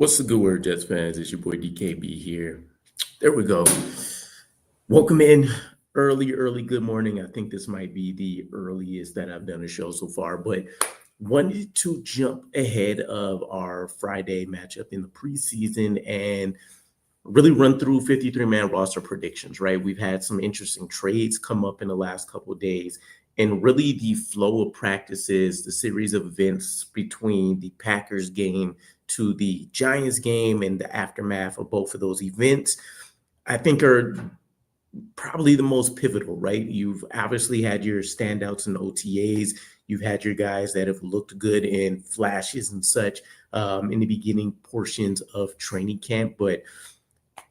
What's the good word, Jets fans? It's your boy DKB here. There we go. Welcome in early, good morning. I think this might be the earliest that I've done a show so far, but wanted to jump ahead of our Friday matchup in the preseason and really run through 53-man roster predictions, right? We've had some interesting trades come up in the last couple of days, and really the flow of practices, the series of events between the Packers game to the Giants game and the aftermath of both of those events, I think are probably the most pivotal, right? You've obviously had your standouts in OTAs. You've had your guys that have looked good in flashes and such in the beginning portions of training camp, but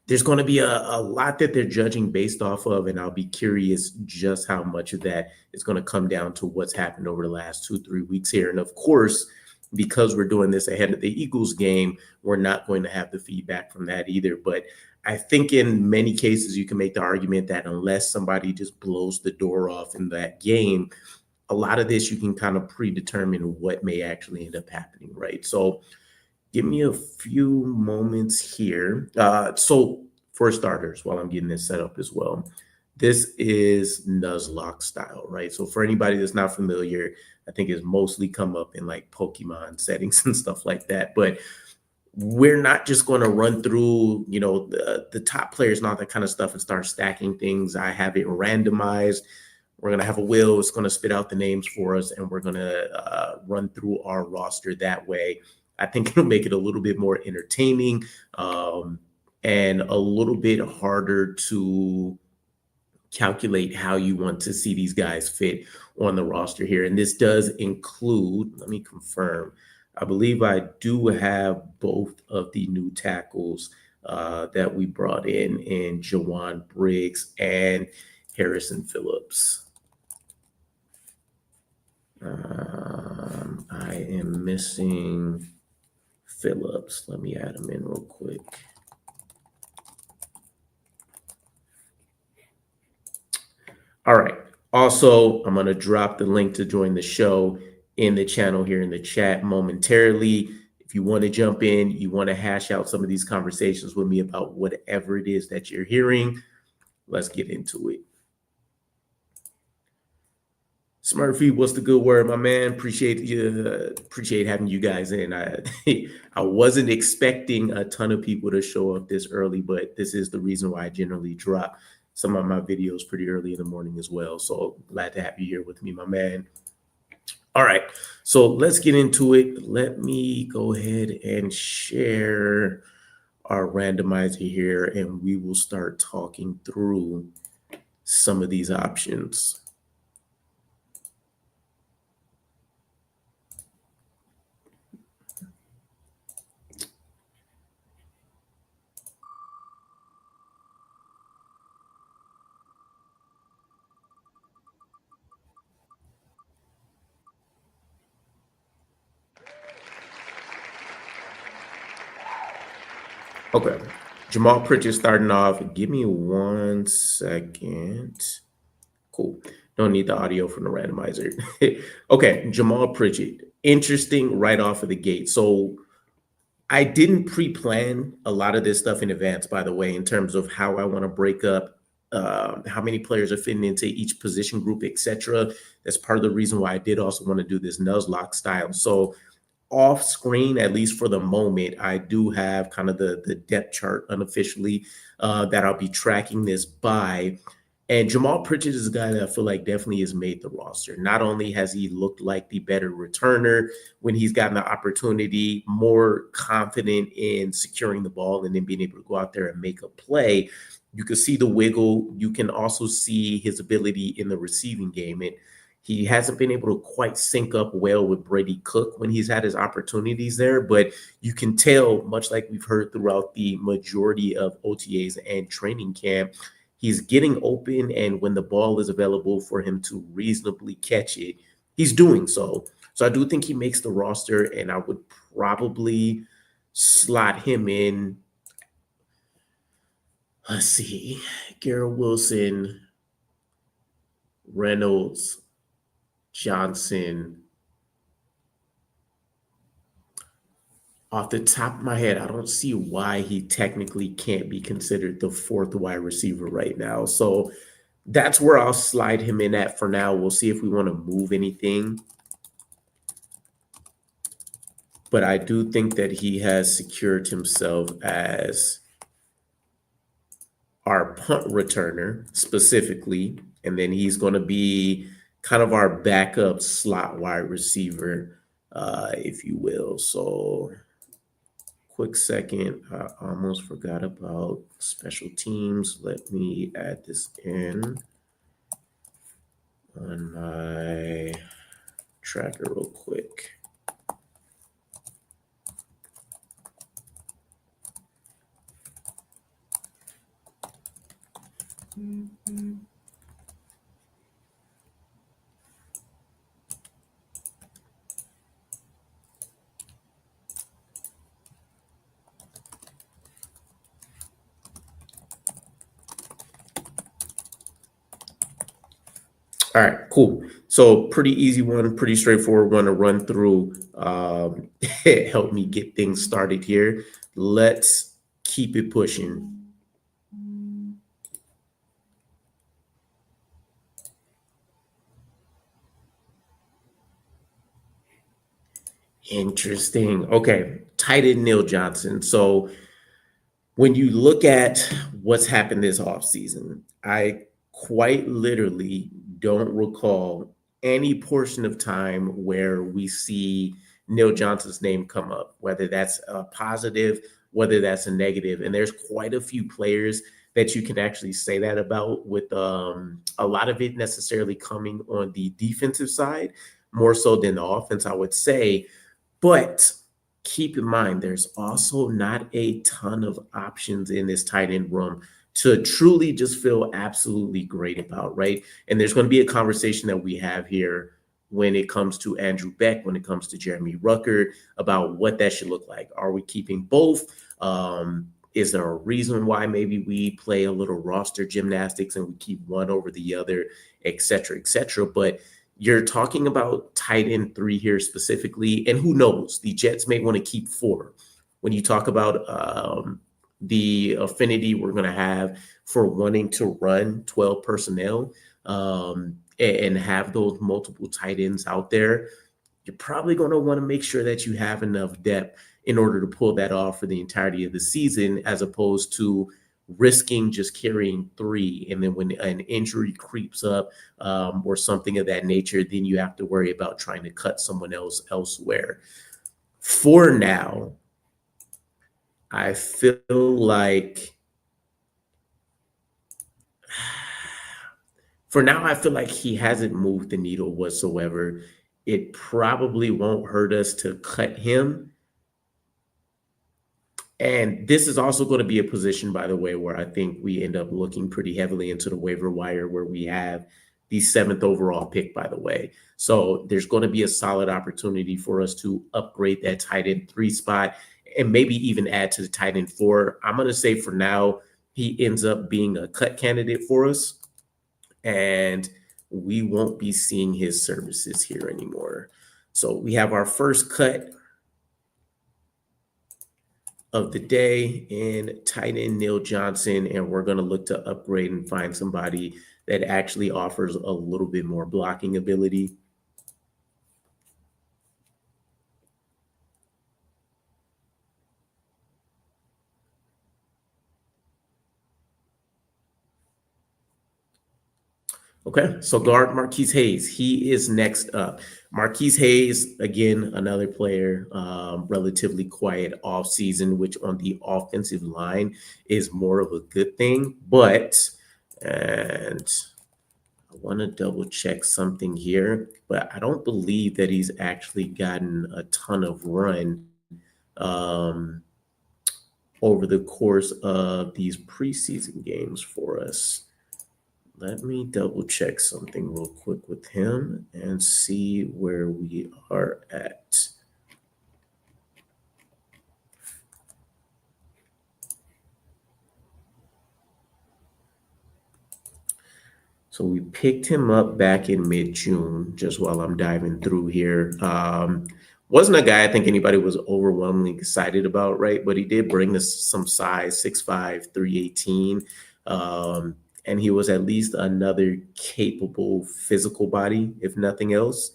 there's going to be a lot that they're judging based off of, and I'll be curious just how much of that is going to come down to what's happened over the last 2-3 weeks here. And of course, because we're doing this ahead of the Eagles game, we're not going to have the feedback from that either. But I think in many cases, you can make the argument that unless somebody just blows the door off in that game, a lot of this you can kind of predetermine what may actually end up happening, right? So give me a few moments here. So for starters, while I'm getting this set up as well, this is Nuzlocke style, right? So for anybody that's not familiar, I think it's mostly come up in like Pokemon settings and stuff like that. But we're not just going to run through, the top players and all that kind of stuff and start stacking things. I have it randomized. We're going to have a wheel. It's going to spit out the names for us, and we're going to run through our roster that way. I think it'll make it a little bit more entertaining and a little bit harder to calculate how you want to see these guys fit on the roster here. And this does include, let me confirm, I believe I do have both of the new tackles that we brought in Jawan Briggs and Harrison Phillips. I am missing Phillips. Let me add him in real quick. All right. Also, I'm going to drop the link to join the show in the channel here in the chat momentarily. If you want to jump in, you want to hash out some of these conversations with me about whatever it is that you're hearing, let's get into it. Smurfy, what's the good word, my man? Appreciate having you guys in. I wasn't expecting a ton of people to show up this early, but this is the reason why I generally drop some of my videos pretty early in the morning as well. So glad to have you here with me, my man. All right, so let's get into it. Let me go ahead and share our randomizer here, and we will start talking through some of these options. Okay, Jamal Pritchett starting off. Give me 1 second. Cool. Don't need the audio from the randomizer. Okay, Jamal Pritchett. Interesting right off of the gate. So I didn't pre-plan a lot of this stuff in advance, by the way, in terms of how I want to break up how many players are fitting into each position group, etc. That's part of the reason why I did also want to do this Nuzlocke style. So off screen, at least for the moment, I do have kind of the depth chart unofficially that I'll be tracking this by. And Jamal Pritchett is a guy that I feel like definitely has made the roster. Not only has he looked like the better returner when he's gotten the opportunity, more confident in securing the ball and then being able to go out there and make a play. You can see the wiggle. You can also see his ability in the receiving game. And he hasn't been able to quite sync up well with Brady Cook when he's had his opportunities there, but you can tell, much like we've heard throughout the majority of OTAs and training camp, he's getting open, and when the ball is available for him to reasonably catch it, he's doing so. So I do think he makes the roster, and I would probably slot him in. Let's see. Garrett Wilson, Reynolds, Johnson, Off the top of my head, I don't see why he technically can't be considered the fourth wide receiver right now. So that's where I'll slide him in at for now. We'll see if we want to move anything. But I do think that he has secured himself as our punt returner specifically. And then he's going to be kind of our backup slot wide receiver, if you will. So quick second, I almost forgot about special teams. Let me add this in on my tracker real quick. All right, cool. So pretty easy one, pretty straightforward one to run through. It helped me get things started here. Let's keep it pushing. Interesting. Okay, tight end Neil Johnson. So when you look at what's happened this offseason, I quite literally don't recall any portion of time where we see Neil Johnson's name come up, whether that's a positive, whether that's a negative. And there's quite a few players that you can actually say that about, with a lot of it necessarily coming on the defensive side, more so than the offense, I would say. But keep in mind, there's also not a ton of options in this tight end room to truly just feel absolutely great about, right? And there's going to be a conversation that we have here when it comes to Andrew Beck, when it comes to Jeremy Ruckert, about what that should look like. Are we keeping both? Is there a reason why maybe we play a little roster gymnastics and we keep one over the other, et cetera, et cetera? But you're talking about tight end 3 here specifically, and who knows, the Jets may want to keep 4. When you talk about the affinity we're going to have for wanting to run 12 personnel and have those multiple tight ends out there, you're probably going to want to make sure that you have enough depth in order to pull that off for the entirety of the season, as opposed to risking just carrying 3. And then when an injury creeps up or something of that nature, then you have to worry about trying to cut someone else elsewhere. For now, I feel like he hasn't moved the needle whatsoever. It probably won't hurt us to cut him. And this is also going to be a position, by the way, where I think we end up looking pretty heavily into the waiver wire, where we have the 7th overall pick, by the way. So there's going to be a solid opportunity for us to upgrade that tight end 3 spot and maybe even add to the tight end 4. I'm going to say for now, he ends up being a cut candidate for us, and we won't be seeing his services here anymore. So we have our first cut of the day in tight end Neil Johnson, and we're going to look to upgrade and find somebody that actually offers a little bit more blocking ability. Okay, so guard Marquise Hayes. He is next up. Marquise Hayes, again, another player, relatively quiet off season, which on the offensive line is more of a good thing. And I want to double check something here, but I don't believe that he's actually gotten a ton of run over the course of these preseason games for us. Let me double check something real quick with him and see where we are at. So we picked him up back in mid-June, just while I'm diving through here. Wasn't a guy I think anybody was overwhelmingly excited about, right? But he did bring us some size, 6'5", 318. Um, and he was at least another capable physical body, if nothing else.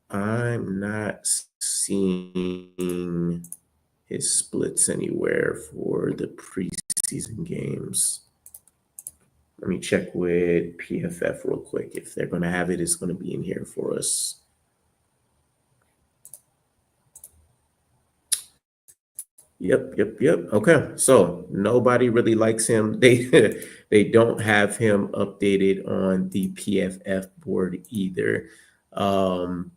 I'm not seeing his splits anywhere for the preseason games. Let me check with PFF real quick. If they're going to have it, it's going to be in here for us. Yep. Okay, so nobody really likes him. They don't have him updated on the PFF board either. Um,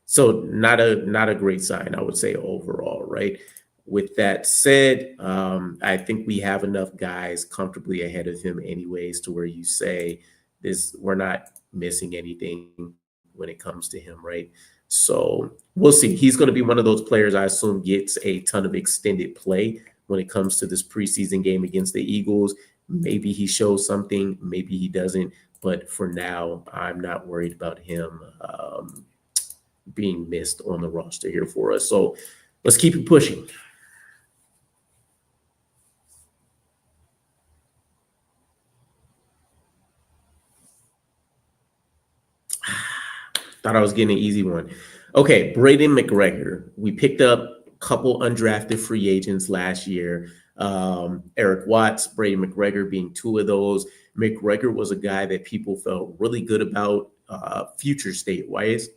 so not a great sign, I would say overall, right? With that said, I think we have enough guys comfortably ahead of him, anyways, to where you say this we're not missing anything when it comes to him, right? So we'll see. He's going to be one of those players I assume gets a ton of extended play when it comes to this preseason game against the Eagles. Maybe he shows something, maybe he doesn't. But for now, I'm not worried about him being missed on the roster here for us. So let's keep it pushing. Thought I was getting an easy one. Okay, Braden McGregor. We picked up a couple undrafted free agents last year. Eric Watts, Braden McGregor being two of those. McGregor was a guy that people felt really good about future state-wise,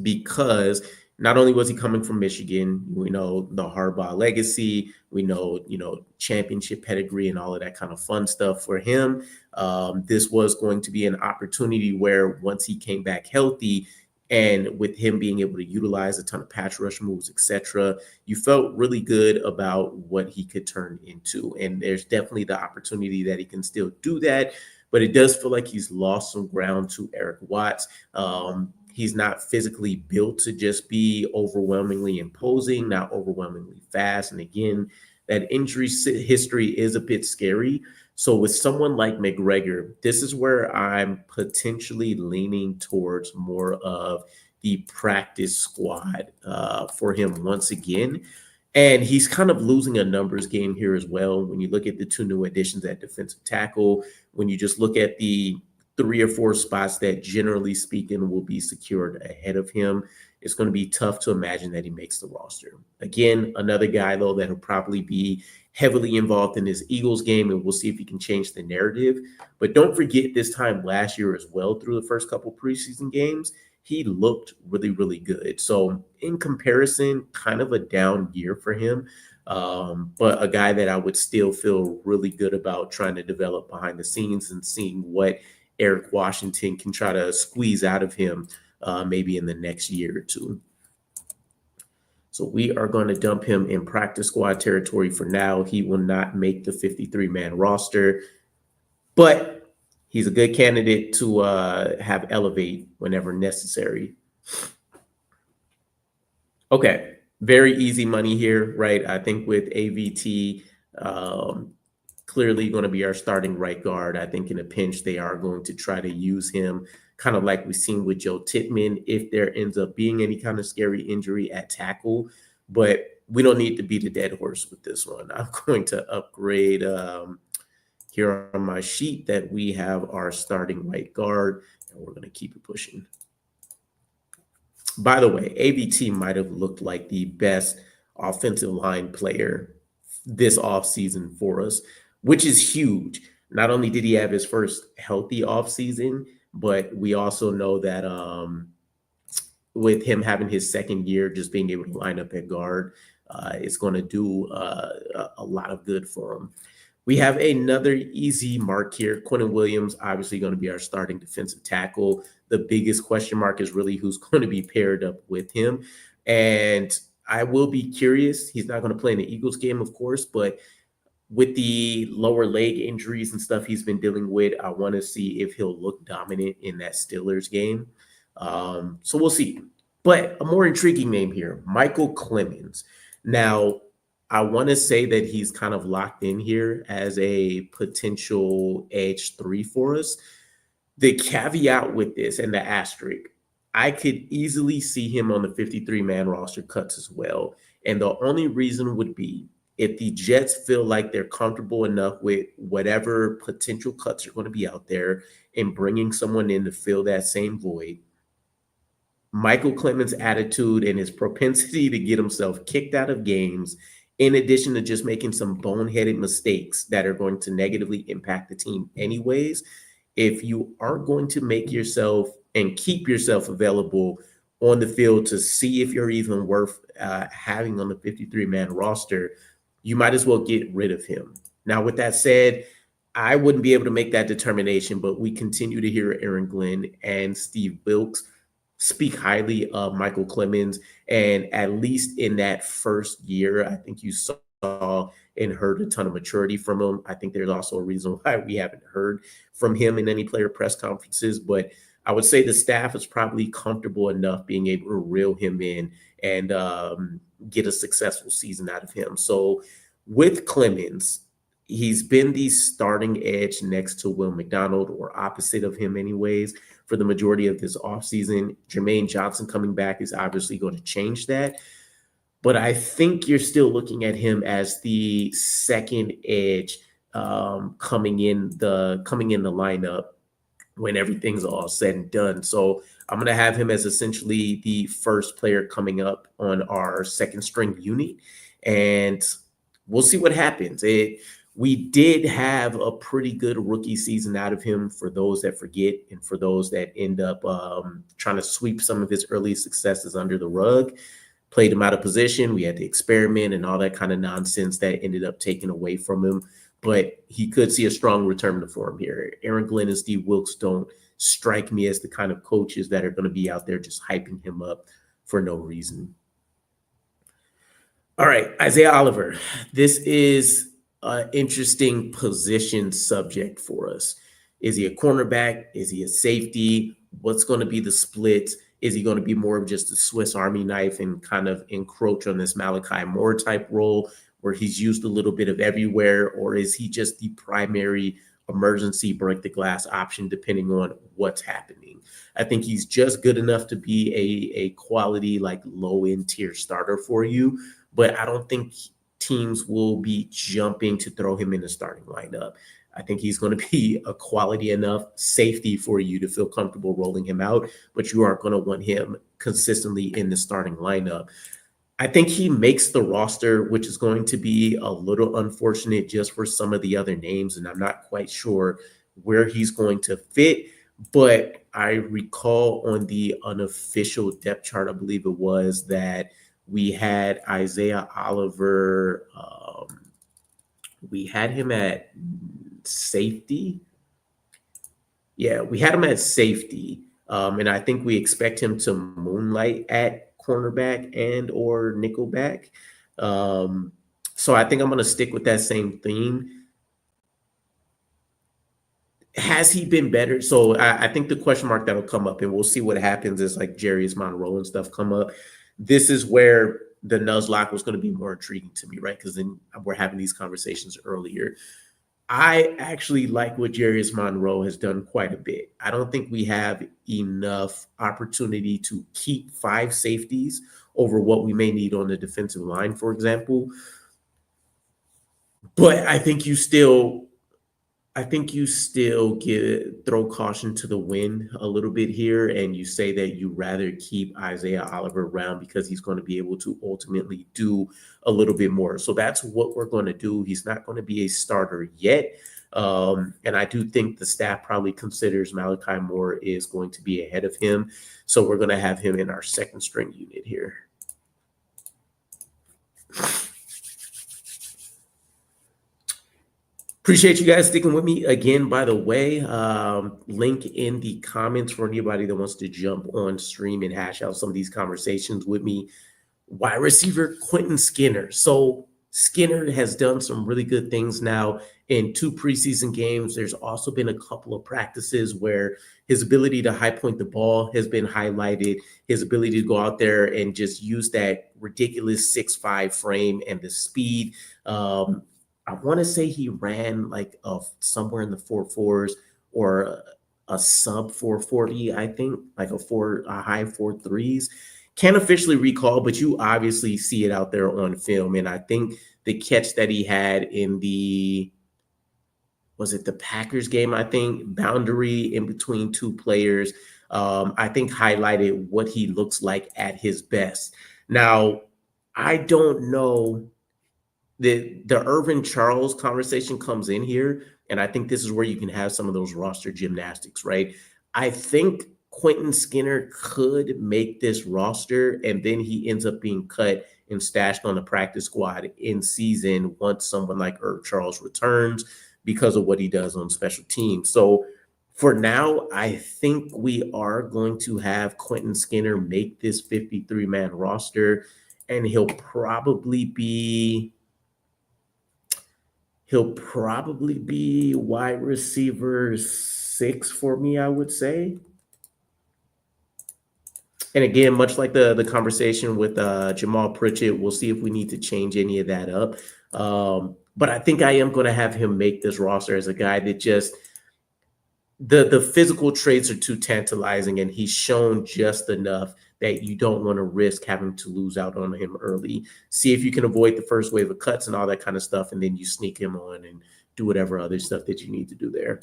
because not only was he coming from Michigan, we know the Harbaugh legacy, we know, championship pedigree and all of that kind of fun stuff for him. This was going to be an opportunity where once he came back healthy, and with him being able to utilize a ton of patch rush moves, etc., you felt really good about what he could turn into. And there's definitely the opportunity that he can still do that, but it does feel like he's lost some ground to Eric Watts. He's not physically built to just be overwhelmingly imposing, not overwhelmingly fast. And again, that injury history is a bit scary. So with someone like McGregor, this is where I'm potentially leaning towards more of the practice squad for him once again. And he's kind of losing a numbers game here as well. When you look at the two new additions at defensive tackle, when you just look at the three or four spots that generally speaking will be secured ahead of him, it's going to be tough to imagine that he makes the roster. Again, another guy, though, that will probably be heavily involved in this Eagles game, and we'll see if he can change the narrative. But don't forget this time last year as well, through the first couple preseason games, he looked really, really good. So in comparison, kind of a down year for him. But a guy that I would still feel really good about trying to develop behind the scenes and seeing what Eric Washington can try to squeeze out of him maybe in the next year or two. So we are going to dump him in practice squad territory for now. He will not make the 53-man roster, but he's a good candidate to have elevate whenever necessary. Okay, very easy money here, right? I think with AVT, clearly going to be our starting right guard. I think in a pinch, they are going to try to use him kind of like we've seen with Joe Tittman if there ends up being any kind of scary injury at tackle. But we don't need to beat a dead horse with this one. I'm going to upgrade here on my sheet that we have our starting right guard, and we're going to keep it pushing. By the way, AVT might have looked like the best offensive line player this offseason for us, which is huge. Not only did he have his first healthy offseason, but we also know that with him having his second year, just being able to line up at guard, it's going to do a lot of good for him. We have another easy mark here. Quentin Williams, obviously going to be our starting defensive tackle. The biggest question mark is really who's going to be paired up with him. And I will be curious. He's not going to play in the Eagles game, of course, but with the lower leg injuries and stuff he's been dealing with, I want to see if he'll look dominant in that Steelers game. So we'll see. But a more intriguing name here, Michael Clemens. Now, I want to say that he's kind of locked in here as a potential edge 3 for us. The caveat with this and the asterisk, I could easily see him on the 53-man roster cuts as well. And the only reason would be if the Jets feel like they're comfortable enough with whatever potential cuts are going to be out there and bringing someone in to fill that same void. Michael Clemens' attitude and his propensity to get himself kicked out of games, in addition to just making some boneheaded mistakes that are going to negatively impact the team anyways. If you are going to make yourself and keep yourself available on the field to see if you're even worth having on the 53-man roster, you might as well get rid of him. Now, with that said, I wouldn't be able to make that determination, but we continue to hear Aaron Glenn and Steve Wilks speak highly of Michael Clemens. And at least in that first year, I think you saw and heard a ton of maturity from him. I think there's also a reason why we haven't heard from him in any player press conferences. But I would say the staff is probably comfortable enough being able to reel him in and get a successful season out of him. So with Clemens, he's been the starting edge next to Will McDonald, or opposite of him anyways, for the majority of this offseason. Jermaine Johnson coming back is obviously going to change that. But I think you're still looking at him as the second edge coming in the lineup when everything's all said and done. So I'm going to have him as essentially the first player coming up on our second string unit. And we'll see what happens. We did have a pretty good rookie season out of him, for those that forget and for those that end up trying to sweep some of his early successes under the rug. Played him out of position. We had to experiment and all that kind of nonsense that ended up taken away from him. But he could see a strong return to form here. Aaron Glenn and Steve Wilks don't strike me as the kind of coaches that are going to be out there just hyping him up for no reason. All right, Isaiah Oliver. This is an interesting position subject for us. Is he a cornerback? Is he a safety? What's going to be the split? Is he going to be more of just a Swiss Army knife and kind of encroach on this Malachi Moore type role where he's used a little bit of everywhere? Or is he just the primary emergency break the glass option depending on what's happening? I think he's just good enough to be a quality, like low end tier starter for you, but I don't think teams will be jumping to throw him in the starting lineup. I think he's going to be a quality enough safety for you to feel comfortable rolling him out, but you aren't going to want him consistently in the starting lineup. I think he makes the roster, which is going to be a little unfortunate just for some of the other names, and I'm not quite sure where he's going to fit. But I recall on the unofficial depth chart, I believe it was, that we had Isaiah Oliver. We had him at safety. Yeah, we had him at safety. And I think we expect him to moonlight at cornerback and or nickelback. So I think I'm going to stick with that same theme. Has he been better? So I think the question mark that'll come up, and we'll see what happens, is like Jarius Monroe and stuff come up. This is where the NUZLOCKE was going to be more intriguing to me, right? Because then we're having these conversations earlier. I actually like what Jarius Monroe has done quite a bit. I don't think we have enough opportunity to keep 5 safeties over what we may need on the defensive line, for example. But I think you still throw caution to the wind a little bit here, and you say that you rather keep Isaiah Oliver around because he's going to be able to ultimately do a little bit more. So that's what we're going to do. He's not going to be a starter yet. And I do think the staff probably considers Malachi Moore is going to be ahead of him. So we're going to have him in our second string unit here. Appreciate you guys sticking with me again. By the way, link in the comments for anybody that wants to jump on stream and hash out some of these conversations with me. Wide receiver Quentin Skinner. So Skinner has done some really good things now in 2 preseason games. There's also been a couple of practices where his ability to high point the ball has been highlighted. His ability to go out there and just use that ridiculous 6'5" frame and the speed. I want to say he ran like somewhere in the 4.4s or a sub 440, I think, like a high 4.3s. Can't officially recall, but you obviously see it out there on film. And I think the catch that he had in the was it the Packers game? I think boundary in between two players. I think highlighted what he looks like at his best. Now, I don't know the Irvin Charles conversation comes in here, and I think this is where you can have some of those roster gymnastics, right? I think Quentin Skinner could make this roster, and then he ends up being cut and stashed on the practice squad in season once someone like Irv Charles returns because of what he does on special teams. So for now, I think we are going to have Quentin Skinner make this 53-man roster, and he'll probably be wide receiver 6 for me, I would say. And again, much like the conversation with Jamal Pritchett, we'll see if we need to change any of that up. But I think I am going to have him make this roster as a guy that just the physical traits are too tantalizing, and he's shown just enough that you don't want to risk having to lose out on him early. See if you can avoid the first wave of cuts and all that kind of stuff, and then you sneak him on and do whatever other stuff that you need to do there.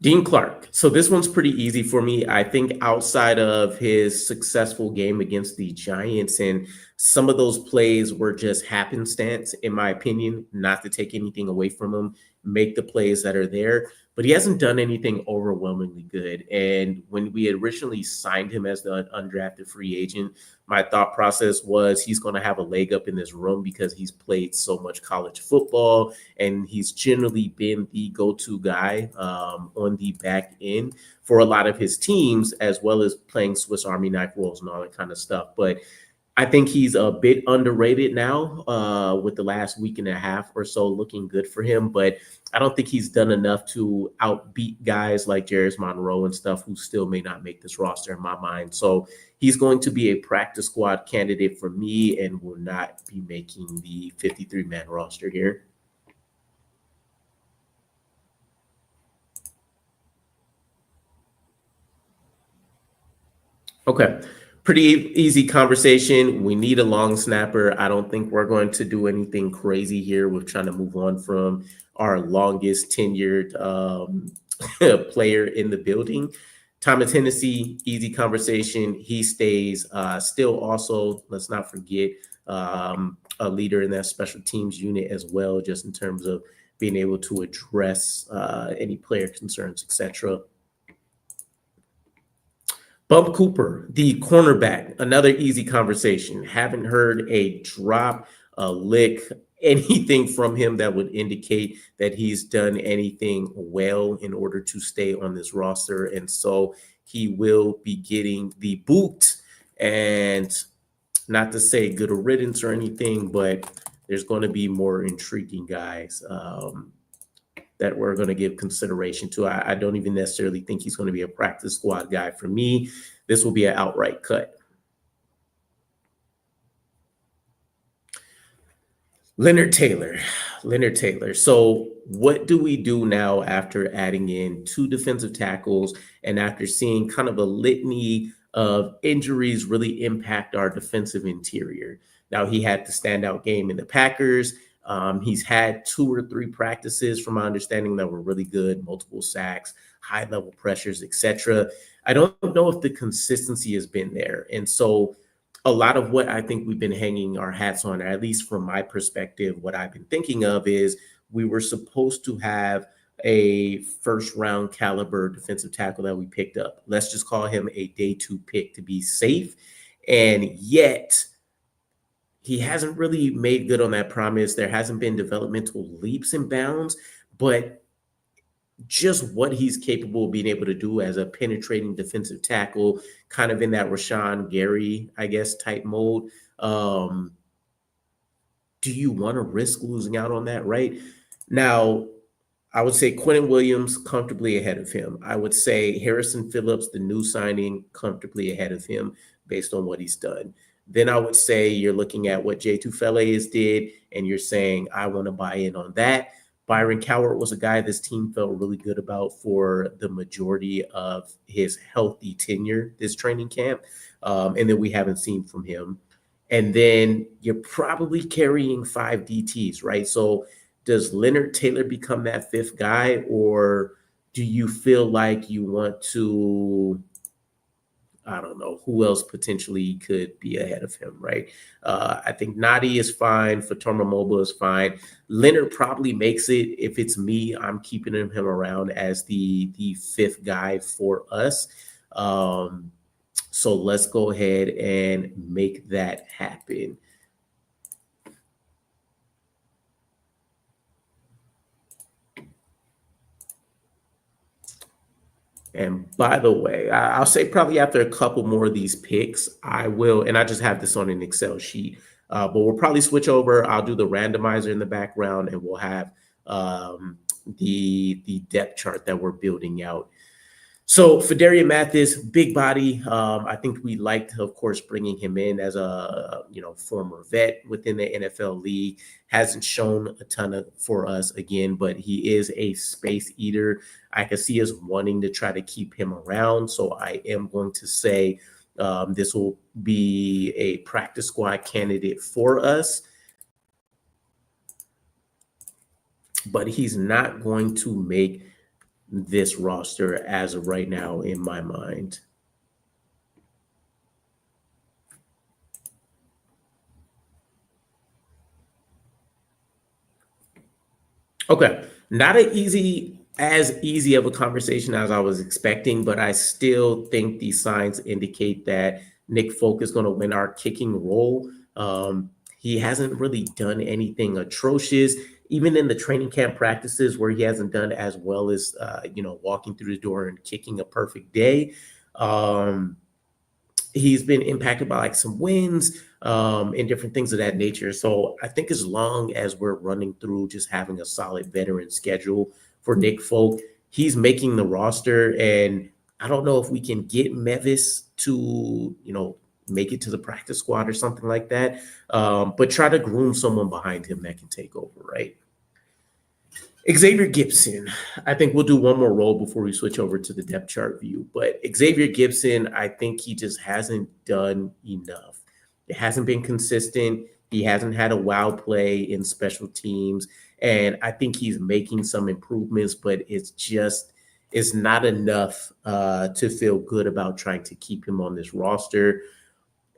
Dean Clark. So this one's pretty easy for me. I think outside of his successful game against the Giants, and some of those plays were just happenstance, in my opinion, not to take anything away from him, make the plays that are there. But he hasn't done anything overwhelmingly good. And when we originally signed him as the undrafted free agent, my thought process was he's going to have a leg up in this room because he's played so much college football, and he's generally been the go-to guy on the back end for a lot of his teams, as well as playing Swiss Army knife roles and all that kind of stuff. But I think he's a bit underrated now with the last week and a half or so looking good for him. But I don't think he's done enough to outbeat guys like Jarvis Monroe and stuff who still may not make this roster in my mind. So he's going to be a practice squad candidate for me and will not be making the 53-man roster here. Okay. Pretty easy conversation. We need a long snapper. I don't think we're going to do anything crazy here. We're trying to move on from our longest tenured player in the building. Thomas Hennessy, easy conversation. He stays. Still also, let's not forget, a leader in that special teams unit as well, just in terms of being able to address any player concerns, etc. Bump Cooper, the cornerback, another easy conversation. Haven't heard a drop, a lick, anything from him that would indicate that he's done anything well in order to stay on this roster. And so he will be getting the boot. And not to say good riddance or anything, but there's going to be more intriguing guys that we're going to give consideration to. I don't even necessarily think he's going to be a practice squad guy. For me, this will be an outright cut. Leonard Taylor. So what do we do now after adding in 2 defensive tackles and after seeing kind of a litany of injuries really impact our defensive interior? Now, he had the standout game in the Packers. He's had 2 or 3 practices, from my understanding, that were really good, multiple sacks, high level pressures, etc. I don't know if the consistency has been there. And so a lot of what I think we've been hanging our hats on, or at least from my perspective, what I've been thinking of is we were supposed to have a first round caliber defensive tackle that we picked up. Let's just call him a day 2 pick to be safe. And yet he hasn't really made good on that promise. There hasn't been developmental leaps and bounds, but just what he's capable of being able to do as a penetrating defensive tackle, kind of in that Rashawn Gary, I guess, type mode. Do you want to risk losing out on that, right? Now, I would say Quentin Williams comfortably ahead of him. I would say Harrison Phillips, the new signing, comfortably ahead of him based on what he's done. then I would say you're looking at what J2 Feliz did, and you're saying, I want to buy in on that. Byron Cowart was a guy this team felt really good about for the majority of his healthy tenure this training camp. And then we haven't seen from him. And then you're probably carrying 5 DTs, right? So does Leonard Taylor become that fifth guy, or do you feel like you want to, I don't know, who else potentially could be ahead of him, right? I think Nadi is fine. Fatoma Mobile is fine. Leonard probably makes it. If it's me, I'm keeping him around as the fifth guy for us. So let's go ahead and make that happen. And by the way, I'll say probably after a couple more of these picks, I will, and I just have this on an Excel sheet, but we'll probably switch over. I'll do the randomizer in the background, and we'll have the depth chart that we're building out. So Fedarian Mathis, big body. I think we liked, of course, bringing him in as a former vet within the NFL league. Hasn't shown a ton for us again, but he is a space eater. I can see us wanting to try to keep him around. So I am going to say this will be a practice squad candidate for us. But he's not going to make this roster as of right now in my mind. Okay, not as easy of a conversation as I was expecting, but I still think these signs indicate that Nick Folk is going to win our kicking role. He hasn't really done anything atrocious, even in the training camp practices where he hasn't done as well as walking through the door and kicking a perfect day. He's been impacted by like some wins and different things of that nature. So I think as long as we're running through just having a solid veteran schedule for Nick Folk, he's making the roster. And I don't know if we can get Mevis to, make it to the practice squad or something like that. But try to groom someone behind him that can take over, right? Xavier Gipson, I think we'll do one more roll before we switch over to the depth chart view. But Xavier Gipson, I think he just hasn't done enough. It hasn't been consistent. He hasn't had a wow play in special teams. And I think he's making some improvements, but it's not enough to feel good about trying to keep him on this roster.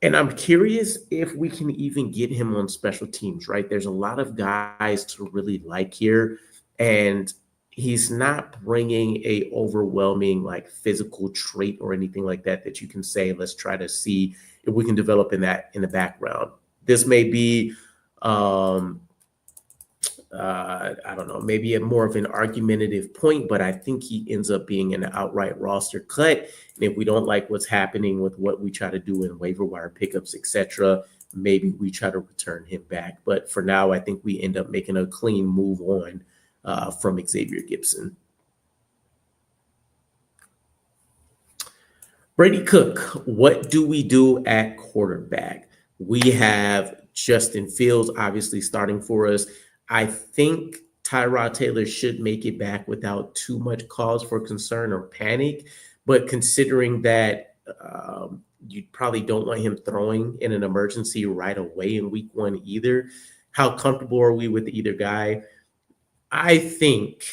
And I'm curious if we can even get him on special teams, right? There's a lot of guys to really like here. And he's not bringing a overwhelming like physical trait or anything like that you can say, let's try to see if we can develop in the background. This may be, I don't know, maybe a more of an argumentative point, but I think he ends up being an outright roster cut. And if we don't like what's happening with what we try to do in waiver wire pickups, etc., maybe we try to return him back. But for now, I think we end up making a clean move on from Xavier Gipson. Brady Cook, what do we do at quarterback? We have Justin Fields obviously starting for us. I think Tyrod Taylor should make it back without too much cause for concern or panic. But considering that you probably don't want him throwing in an emergency right away in week 1 either, how comfortable are we with either guy? I think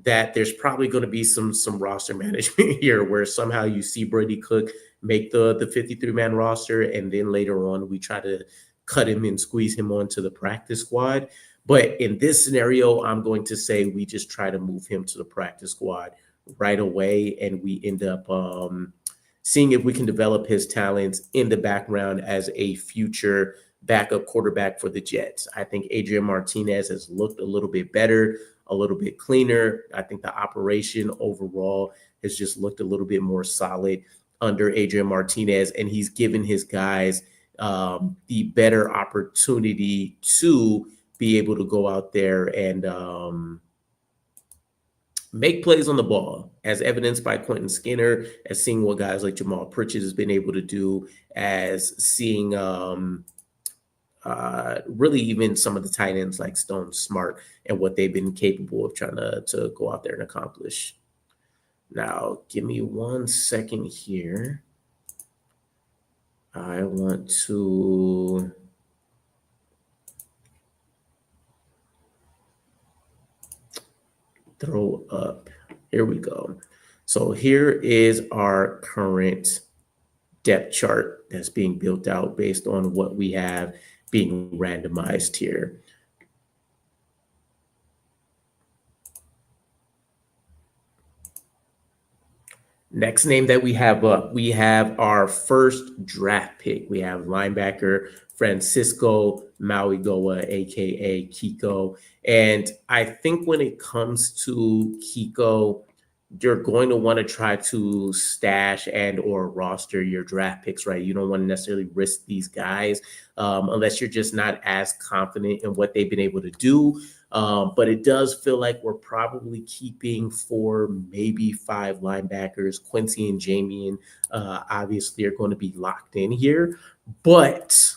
that there's probably going to be some roster management here where somehow you see Brady Cook make the 53-man roster, and then later on we try to cut him and squeeze him onto the practice squad. But in this scenario, I'm going to say we just try to move him to the practice squad right away, and we end up seeing if we can develop his talents in the background as a future backup quarterback for the Jets. I think Adrian Martinez has looked a little bit better, a little bit cleaner. I think the operation overall has just looked a little bit more solid under Adrian Martinez, and he's given his guys the better opportunity to be able to go out there and make plays on the ball, as evidenced by Quentin Skinner, as seeing what guys like Jamal Pritchett has been able to do, as seeing really even some of the tight ends like Stone Smart and what they've been capable of trying to go out there and accomplish. Now, give me 1 second here. I want to throw up. Here we go. So here is our current depth chart that's being built out based on what we have being randomized here. Next name that we have up, we have our first draft pick. We have linebacker Francisco Mauigoa, aka Kiko. And I think when it comes to Kiko, you're going to want to try to stash and or roster your draft picks, right? You don't want to necessarily risk these guys unless you're just not as confident in what they've been able to do. But it does feel like we're probably keeping 4, maybe 5 linebackers. Quincy and Jamian obviously are going to be locked in here. But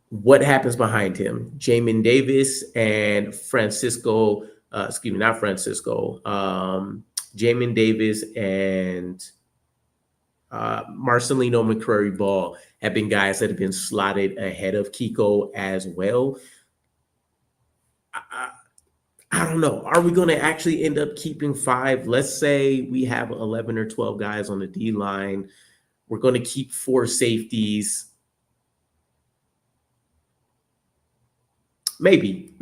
what happens behind him? Jamin Davis and Francisco, not Francisco, Jamin Davis and Marcelino McCrary Ball have been guys that have been slotted ahead of Kiko as well. I don't know. Are we going to actually end up keeping 5? Let's say we have 11 or 12 guys on the D line. We're going to keep 4 safeties. Maybe.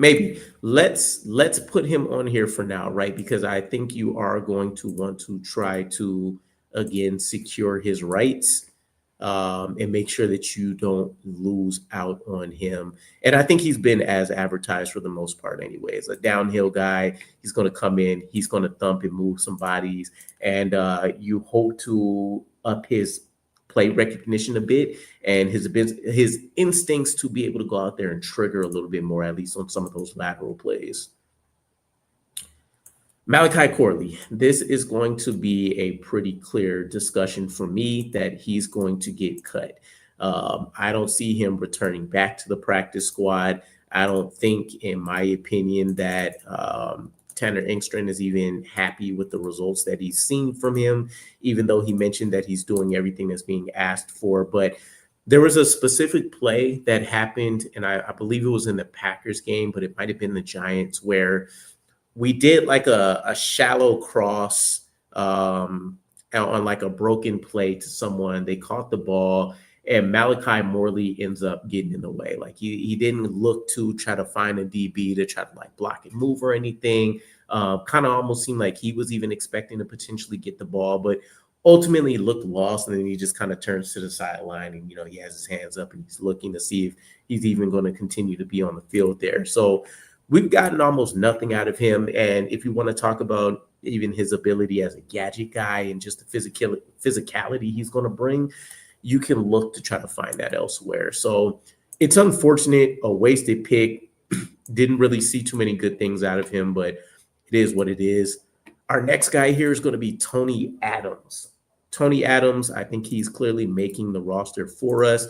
Let's put him on here for now, right? Because I think you are going to want to try to, again, secure his rights. And make sure that you don't lose out on him. And I think he's been as advertised for the most part anyways. A downhill guy, he's going to come in, he's going to thump and move some bodies, and you hope to up his play recognition a bit and his instincts to be able to go out there and trigger a little bit more, at least on some of those lateral plays. Malachi Corley, this is going to be a pretty clear discussion for me that he's going to get cut. I don't see him returning back to the practice squad. I don't think, in my opinion, that Tanner Engstrand is even happy with the results that he's seen from him, even though he mentioned that he's doing everything that's being asked for. But there was a specific play that happened, and I believe it was in the Packers game, but it might have been the Giants, where we did like a shallow cross on like a broken play to someone. They caught the ball, and Malachi Morley ends up getting in the way. Like he didn't look to try to find a DB to try to like block and move or anything. Kind of almost seemed like he was even expecting to potentially get the ball, but ultimately looked lost. And then he just kind of turns to the sideline, and he has his hands up and he's looking to see if he's even going to continue to be on the field there. So we've gotten almost nothing out of him. And if you want to talk about even his ability as a gadget guy and just the physicality he's going to bring, you can look to try to find that elsewhere. So it's unfortunate, a wasted pick. Didn't really see too many good things out of him, but it is what it is. Our next guy here is going to be Tony Adams. Tony Adams, I think he's clearly making the roster for us.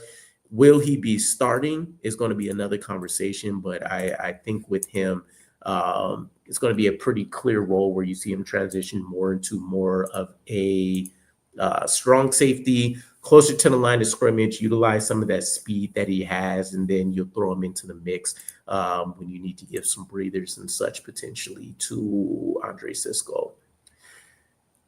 Will he be starting is going to be another conversation, but I think with him, it's going to be a pretty clear role where you see him transition more into more of a strong safety, closer to the line of scrimmage, utilize some of that speed that he has, and then you'll throw him into the mix when you need to give some breathers and such potentially to Andre Sisco.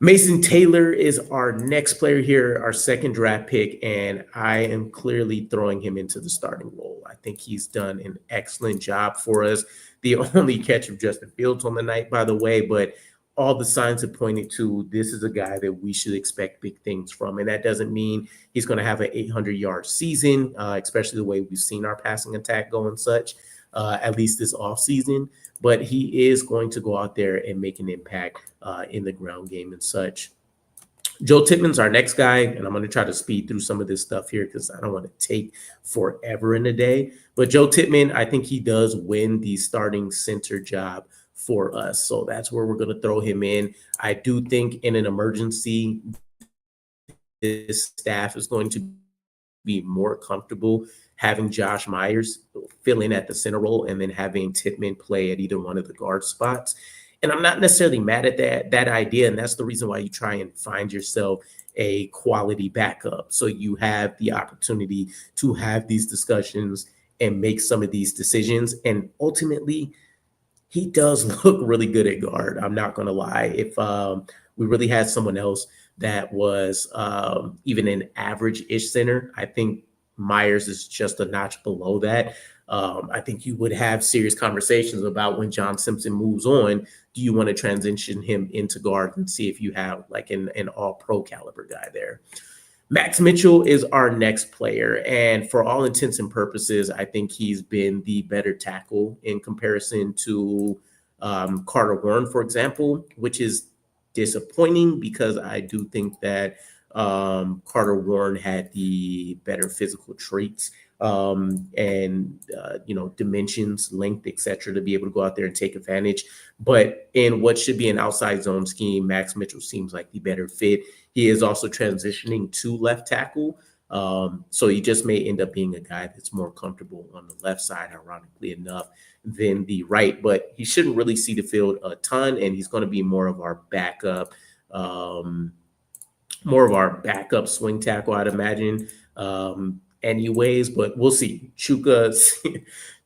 Mason Taylor is our next player here, our second draft pick, and I am clearly throwing him into the starting role. I think he's done an excellent job for us. The only catch of Justin Fields on the night, by the way, but all the signs have pointed to this is a guy that we should expect big things from. And that doesn't mean he's going to have an 800-yard season, especially the way we've seen our passing attack go and such, at least this offseason. But he is going to go out there and make an impact in the ground game and such. Joe Tippmann's our next guy, and I'm going to try to speed through some of this stuff here because I don't want to take forever in a day. But Joe Tippmann, I think he does win the starting center job for us. So that's where we're going to throw him in. I do think in an emergency, this staff is going to be more comfortable having Josh Myers fill in at the center role and then having Tippmann play at either one of the guard spots. And I'm not necessarily mad at that idea. And that's the reason why you try and find yourself a quality backup. So you have the opportunity to have these discussions and make some of these decisions. And ultimately, he does look really good at guard. I'm not going to lie. If we really had someone else that was even an average-ish center, I think Myers is just a notch below that. I think you would have serious conversations about when John Simpson moves on. Do you want to transition him into guard and see if you have like an all-pro caliber guy there? Max Mitchell is our next player, and for all intents and purposes, I think he's been the better tackle in comparison to Carter Warren, for example, which is disappointing because I do think that Carter Warren had the better physical traits and dimensions, length, etc., to be able to go out there and take advantage. But in what should be an outside zone scheme, Max Mitchell seems like the better fit. He is also transitioning to left tackle. So he just may end up being a guy that's more comfortable on the left side, ironically enough, than the right. But he shouldn't really see the field a ton, and he's going to be more of our backup swing tackle, I'd imagine. Anyways, but we'll see. Chuka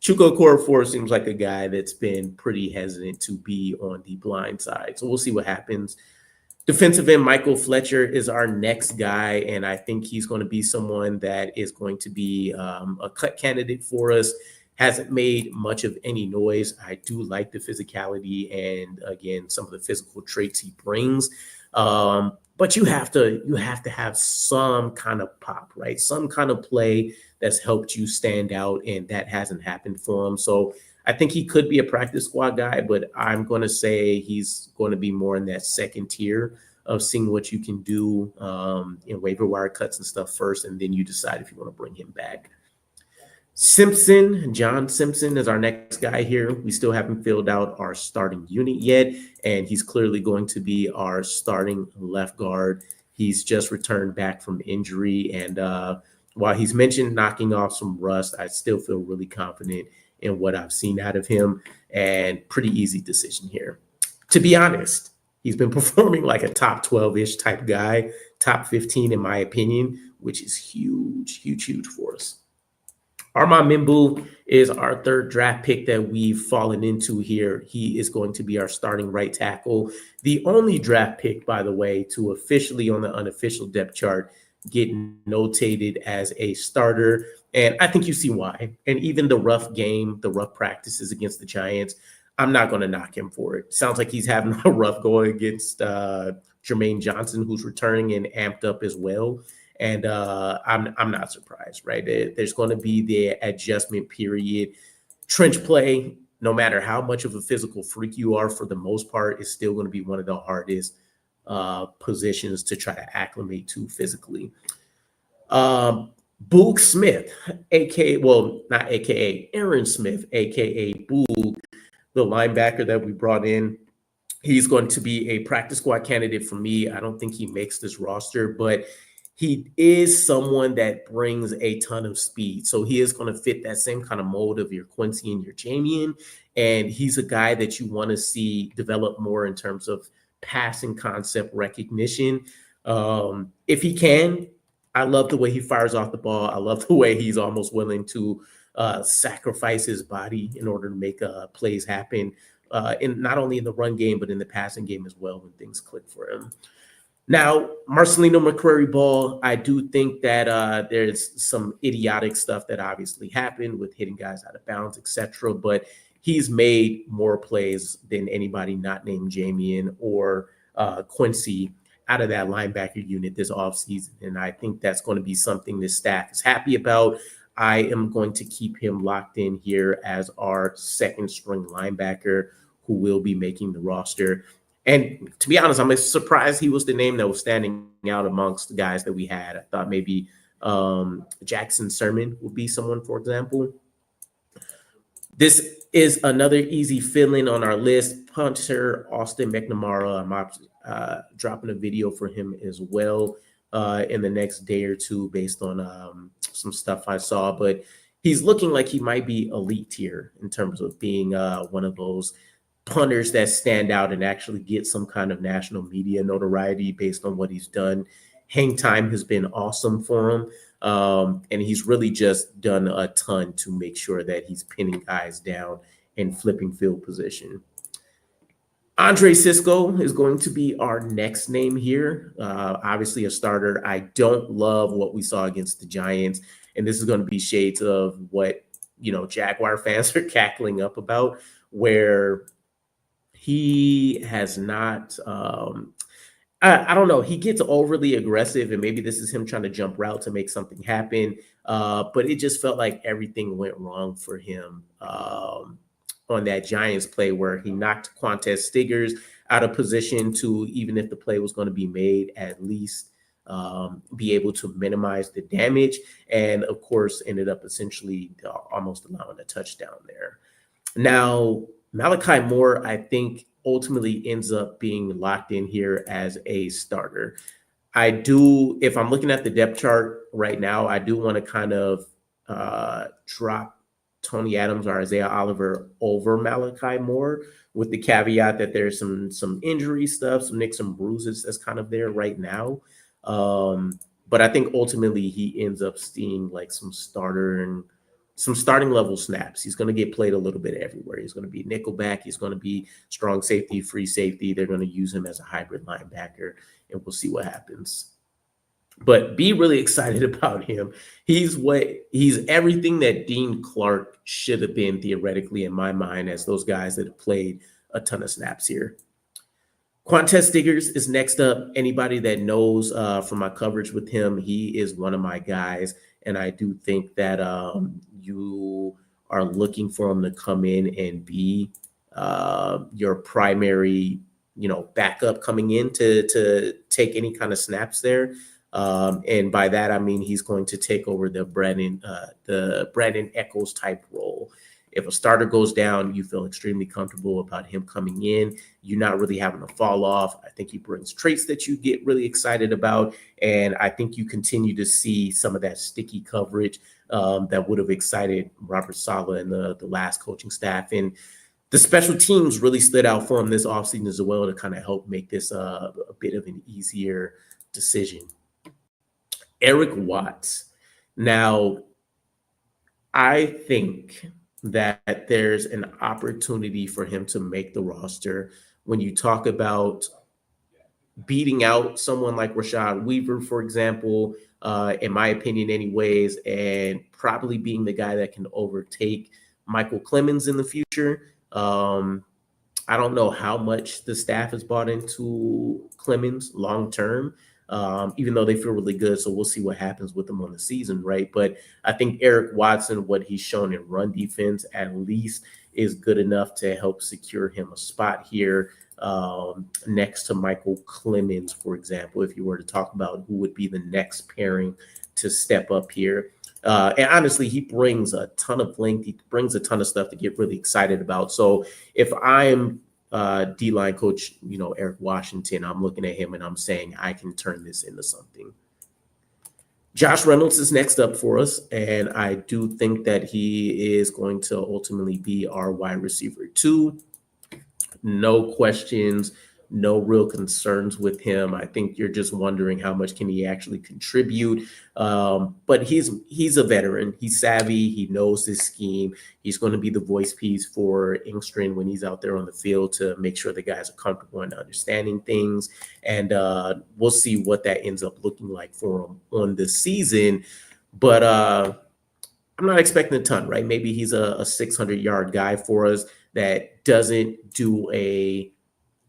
Okorafor seems like a guy that's been pretty hesitant to be on the blind side. So we'll see what happens. Defensive end Michael Fletcher is our next guy, and I think he's going to be someone that is going to be a cut candidate for us. Hasn't made much of any noise. I do like the physicality and, again, some of the physical traits he brings. But you have to have some kind of pop, right? Some kind of play that's helped you stand out, and that hasn't happened for him. So I think he could be a practice squad guy, but I'm going to say he's going to be more in that second tier of seeing what you can do in waiver wire cuts and stuff first, and then you decide if you want to bring him back. John Simpson is our next guy here. We still haven't filled out our starting unit yet, and he's clearly going to be our starting left guard. He's just returned back from injury, and while he's mentioned knocking off some rust, I still feel really confident in what I've seen out of him, and pretty easy decision here. To be honest, he's been performing like a top 12-ish type guy, top 15 in my opinion, which is huge, huge, huge for us. Armand Mimbu is our third draft pick that we've fallen into here. He is going to be our starting right tackle. The only draft pick, by the way, to officially on the unofficial depth chart get notated as a starter. And I think you see why. And even the rough practices against the Giants, I'm not going to knock him for it. Sounds like he's having a rough go against Jermaine Johnson, who's returning and amped up as well. And I'm not surprised, right? There's going to be the adjustment period. Trench play, no matter how much of a physical freak you are, for the most part, is still going to be one of the hardest positions to try to acclimate to physically. Boog Smith, Aaron Smith, aka Boog, the linebacker that we brought in. He's going to be a practice squad candidate for me. I don't think he makes this roster, but he is someone that brings a ton of speed. So he is going to fit that same kind of mold of your Quincy and your Jamian. And he's a guy that you want to see develop more in terms of passing concept recognition. If he can, I love the way he fires off the ball. I love the way he's almost willing to sacrifice his body in order to make plays happen, in not only in the run game, but in the passing game as well when things click for him. Now, Marcelino McCrary-Ball, I do think that there's some idiotic stuff that obviously happened with hitting guys out of bounds, etc. But he's made more plays than anybody not named Jamian or Quincy out of that linebacker unit this offseason. And I think that's going to be something this staff is happy about. I am going to keep him locked in here as our second string linebacker who will be making the roster. And to be honest, I'm surprised he was the name that was standing out amongst the guys that we had. I thought maybe Jackson Sermon would be someone, for example. This is another easy fill-in on our list. Punter Austin McNamara. I'm dropping a video for him as well in the next day or two based on some stuff I saw. But he's looking like he might be elite tier in terms of being one of those punters that stand out and actually get some kind of national media notoriety based on what he's done. Hang time has been awesome for him. And he's really just done a ton to make sure that he's pinning guys down and flipping field position. Andre Cisco is going to be our next name here. Obviously a starter. I don't love what we saw against the Giants. And this is going to be shades of what, Jaguar fans are cackling up about, where he has not, I don't know. He gets overly aggressive, and maybe this is him trying to jump route to make something happen. But it just felt like everything went wrong for him on that Giants play where he knocked Quantez Stiggers out of position to, even if the play was going to be made, at least be able to minimize the damage. And of course, ended up essentially almost allowing a touchdown there. Now, Malachi Moore, I think, ultimately ends up being locked in here as a starter. If I'm looking at the depth chart right now, I do want to kind of drop Tony Adams or Isaiah Oliver over Malachi Moore, with the caveat that there's some injury stuff, some nicks and bruises that's kind of there right now. But I think ultimately he ends up seeing like some starting level snaps. He's going to get played a little bit everywhere. He's going to be nickelback. He's going to be strong safety, free safety. They're going to use him as a hybrid linebacker, and we'll see what happens. But be really excited about him. He's everything that Dean Clark should have been theoretically in my mind, as those guys that have played a ton of snaps here. Quantez Stiggers is next up. Anybody that knows from my coverage with him, he is one of my guys. And I do think that you are looking for him to come in and be your primary, backup coming in to take any kind of snaps there. And by that, I mean he's going to take over the Brandon Echols type role. If a starter goes down, you feel extremely comfortable about him coming in. You're not really having to fall off. I think he brings traits that you get really excited about. And I think you continue to see some of that sticky coverage that would have excited Robert Saleh and the last coaching staff. And the special teams really stood out for him this offseason as well to kind of help make this a bit of an easier decision. Eric Watts. Now, I think that there's an opportunity for him to make the roster. When you talk about beating out someone like Rashad Weaver, for example, in my opinion anyways, and probably being the guy that can overtake Michael Clemens in the future. I don't know how much the staff has bought into Clemens long term. Even though they feel really good. So we'll see what happens with them on the season, right? But I think Eric Watson, what he's shown in run defense at least, is good enough to help secure him a spot here next to Michael Clemens, for example, if you were to talk about who would be the next pairing to step up here. And honestly, he brings a ton of length. He brings a ton of stuff to get really excited about. So if I'm D-line coach, Eric Washington, I'm looking at him and I'm saying I can turn this into something. Josh Reynolds is next up for us, and I do think that he is going to ultimately be our wide receiver 2. No questions, no real concerns with him. I think you're just wondering how much can he actually contribute. But he's a veteran. He's savvy. He knows his scheme. He's going to be the voice piece for Engstrand when he's out there on the field to make sure the guys are comfortable in understanding things. And we'll see what that ends up looking like for him on the season. But I'm not expecting a ton, right? Maybe he's a 600-yard guy for us that doesn't do a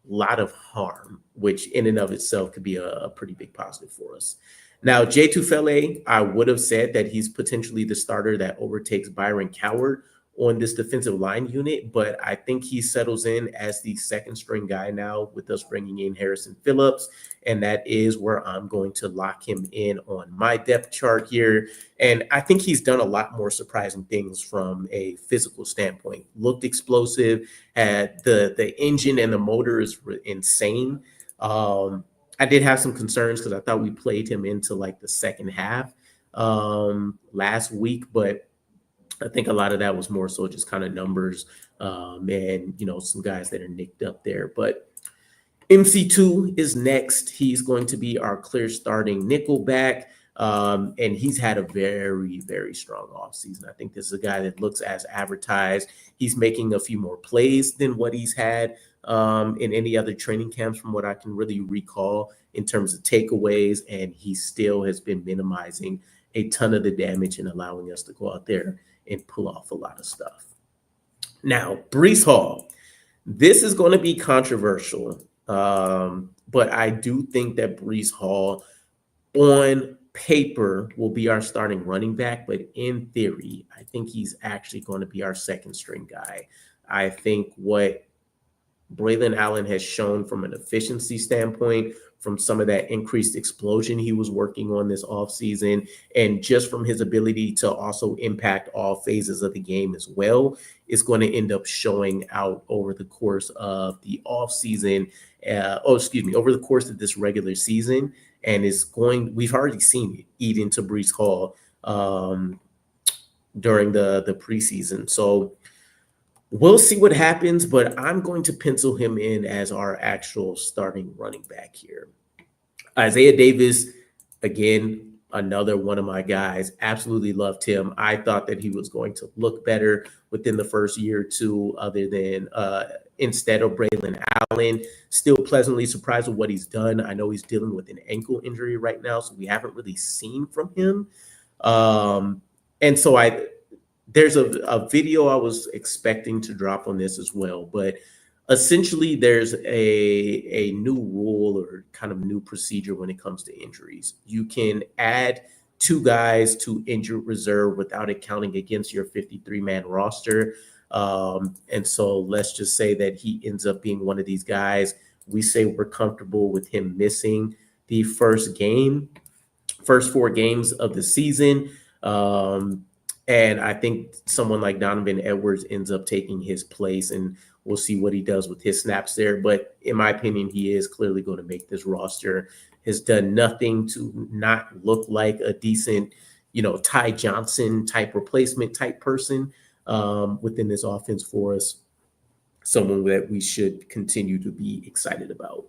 lot of harm, which in and of itself could be a pretty big positive for us. Now, Jay Tufele, I would have said that he's potentially the starter that overtakes Byron Coward on this defensive line unit, but I think he settles in as the second string guy now with us bringing in Harrison Phillips. And that is where I'm going to lock him in on my depth chart here. And I think he's done a lot more surprising things from a physical standpoint. Looked explosive, had the engine and the motor is insane. I did have some concerns because I thought we played him into like the second half last week, but I think a lot of that was more so just kind of numbers and, some guys that are nicked up there. But MC2 is next. He's going to be our clear starting nickel back. And he's had a very, very strong offseason. I think this is a guy that looks as advertised. He's making a few more plays than what he's had in any other training camps from what I can really recall in terms of takeaways. And he still has been minimizing a ton of the damage and allowing us to go out there and pull off a lot of stuff. Now, Breece Hall. This is going to be controversial, but I do think that Breece Hall on paper will be our starting running back, but in theory, I think he's actually going to be our second string guy. I think what Braylon Allen has shown from an efficiency standpoint, from some of that increased explosion he was working on this offseason, and just from his ability to also impact all phases of the game as well, is going to end up showing out over the course of the offseason, over the course of this regular season. And we've already seen it eat into Breece Hall during the preseason. So we'll see what happens, but I'm going to pencil him in as our actual starting running back here. Isaiah Davis, again, another one of my guys. Absolutely loved him. I thought that he was going to look better within the first year or two other than instead of Braylon Allen. Still pleasantly surprised with what he's done. I know he's dealing with an ankle injury right now, so we haven't really seen from him. And so there's a video I was expecting to drop on this as well, but essentially there's a new rule or kind of new procedure when it comes to injuries. You can add 2 guys to injured reserve without it counting against your 53-man roster. And so let's just say that he ends up being one of these guys. We say we're comfortable with him missing the first 4 games of the season. And I think someone like Donovan Edwards ends up taking his place, and we'll see what he does with his snaps there. But in my opinion, he is clearly going to make this roster. Has done nothing to not look like a decent, Ty Johnson type replacement type person within this offense for us. Someone that we should continue to be excited about.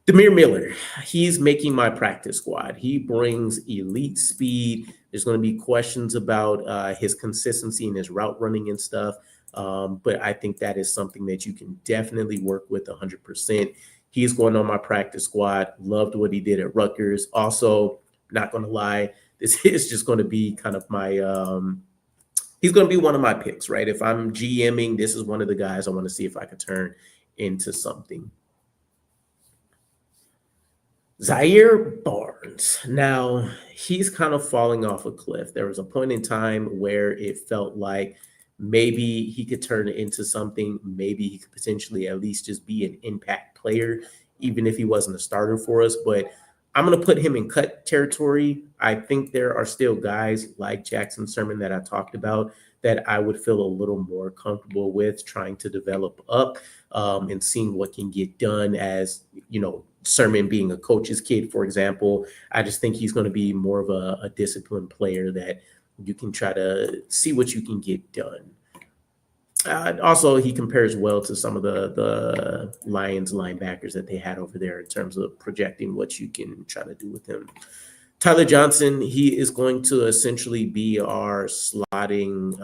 Demir Miller, he's making my practice squad. He brings elite speed. There's going to be questions about his consistency in his route running and stuff. But I think that is something that you can definitely work with 100%. He's going on my practice squad. Loved what he did at Rutgers. Also, not going to lie, this is just going to be kind of my he's going to be one of my picks, right? If I'm GMing, this is one of the guys I want to see if I could turn into something. Zaire Barnes. Now, he's kind of falling off a cliff. There was a point in time where it felt like maybe he could turn it into something. Maybe he could potentially at least just be an impact player, even if he wasn't a starter for us. But I'm going to put him in cut territory. I think there are still guys like Jackson Sermon that I talked about that I would feel a little more comfortable with trying to develop up and seeing what can get done as, Sermon being a coach's kid, for example. I just think he's going to be more of a disciplined player that you can try to see what you can get done. Also, he compares well to some of the Lions linebackers that they had over there in terms of projecting what you can try to do with him. Tyler Johnson, he is going to essentially be our starting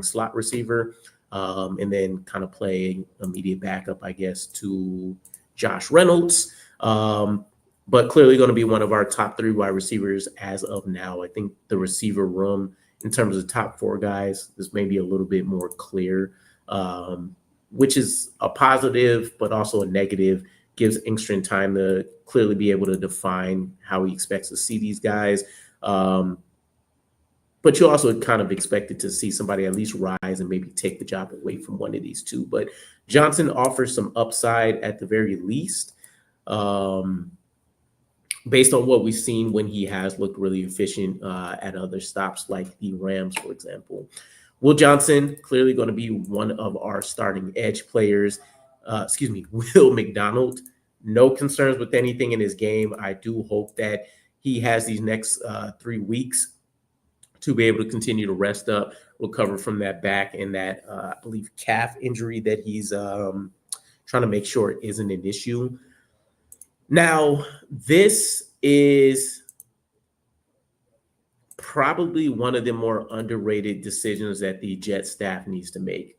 slot receiver, and then kind of play immediate backup, I guess, to Josh Reynolds. But clearly going to be one of our top 3 wide receivers as of now. I think the receiver room in terms of top 4 guys is maybe a little bit more clear, which is a positive, but also a negative. Gives Engstrom time to clearly be able to define how he expects to see these guys. But But you also kind of expected to see somebody at least rise and maybe take the job away from one of these two. But Johnson offers some upside at the very least. Based on what we've seen when he has looked really efficient at other stops like the Rams, for example. Will Johnson, clearly going to be one of our starting edge players. Will McDonald, no concerns with anything in his game. I do hope that he has these next 3 weeks to be able to continue to rest up, recover from that back and that, I believe, calf injury that he's trying to make sure it isn't an issue. Now, this is probably one of the more underrated decisions that the Jets staff needs to make.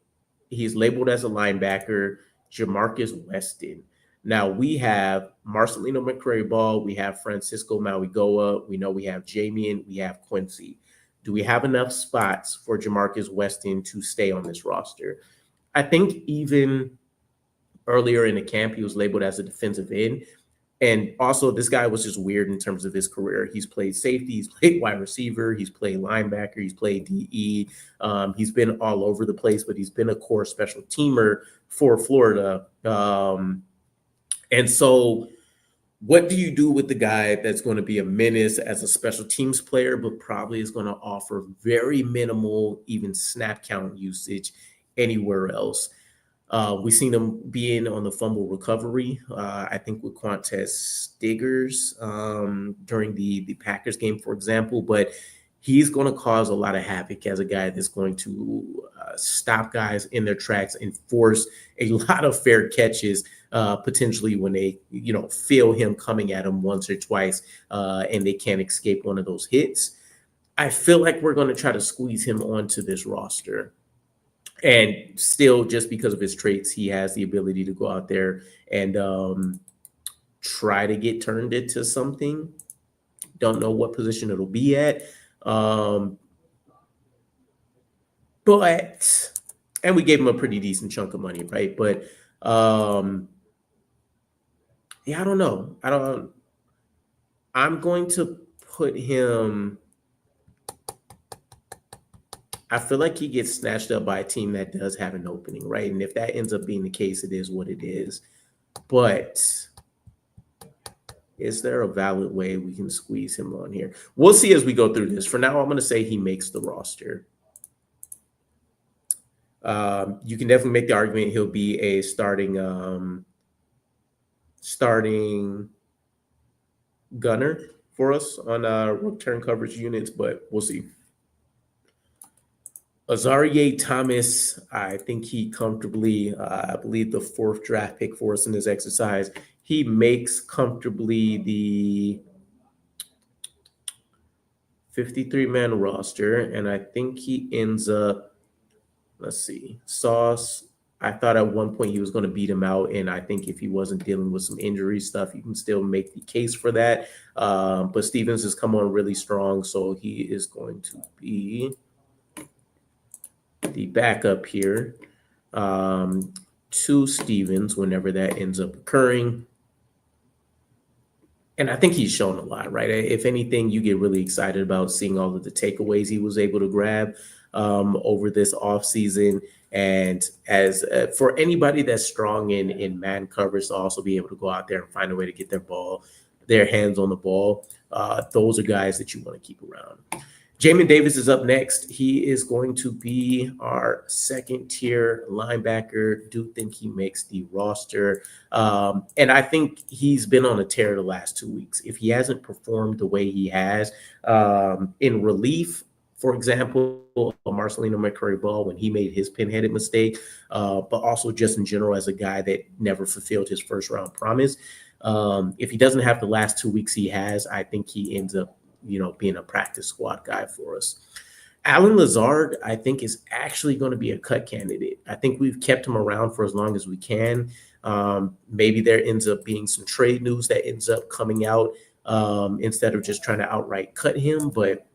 He's labeled as a linebacker, Jamarcus Weston. Now, we have Marcelino McCrary-Ball, we have Francisco Mauigoa, we know we have Jamian, we have Quincy. Do we have enough spots for Jamarcus Weston to stay on this roster? I think even earlier in the camp, he was labeled as a defensive end. And also, this guy was just weird in terms of his career. He's played safety, he's played wide receiver, he's played linebacker, he's played DE. He's been all over the place, but he's been a core special teamer for Florida. And so what do you do with the guy that's going to be a menace as a special teams player, but probably is going to offer very minimal, even snap count usage anywhere else? We've seen him being on the fumble recovery, I think with Quantez Stiggers during the Packers game, for example, but he's going to cause a lot of havoc as a guy that's going to stop guys in their tracks and force a lot of fair catches, potentially when they, feel him coming at them once or twice and they can't escape one of those hits. I feel like we're going to try to squeeze him onto this roster. And still, just because of his traits, he has the ability to go out there and try to get turned into something. Don't know what position it'll be at. And we gave him a pretty decent chunk of money, right? But yeah, I don't know. I'm going to put him. I feel like he gets snatched up by a team that does have an opening, right? And if that ends up being the case, it is what it is. But is there a valid way we can squeeze him on here? We'll see as we go through this. For now, I'm going to say he makes the roster. You can definitely make the argument he'll be a starting gunner for us on return coverage units, but we'll see. Azareye'h Thomas, I think he comfortably, I believe the 4th draft pick for us in this exercise, he makes comfortably the 53-man roster, and I think he ends up, let's see, Sauce, I thought at one point he was going to beat him out, and I think if he wasn't dealing with some injury stuff, you can still make the case for that. But Stevens has come on really strong, so he is going to be the backup here to Stevens whenever that ends up occurring. And I think he's shown a lot, right? If anything, you get really excited about seeing all of the takeaways he was able to grab over this offseason. And as for anybody that's strong in man coverage to also be able to go out there and find a way to get their hands on the ball, those are guys that you want to keep around. Jamin Davis is up next. He is going to be our 2nd-tier linebacker. Do think he makes the roster. And I think he's been on a tear the last 2 weeks. If he hasn't performed the way he has in relief, for example, Marcelino McCrary-Ball when he made his pinheaded mistake, but also just in general as a guy that never fulfilled his first-round promise. If he doesn't have the last 2 weeks he has, I think he ends up being a practice squad guy for us. Allen Lazard, I think, is actually going to be a cut candidate. I think we've kept him around for as long as we can. Maybe there ends up being some trade news that ends up coming out instead of just trying to outright cut him. But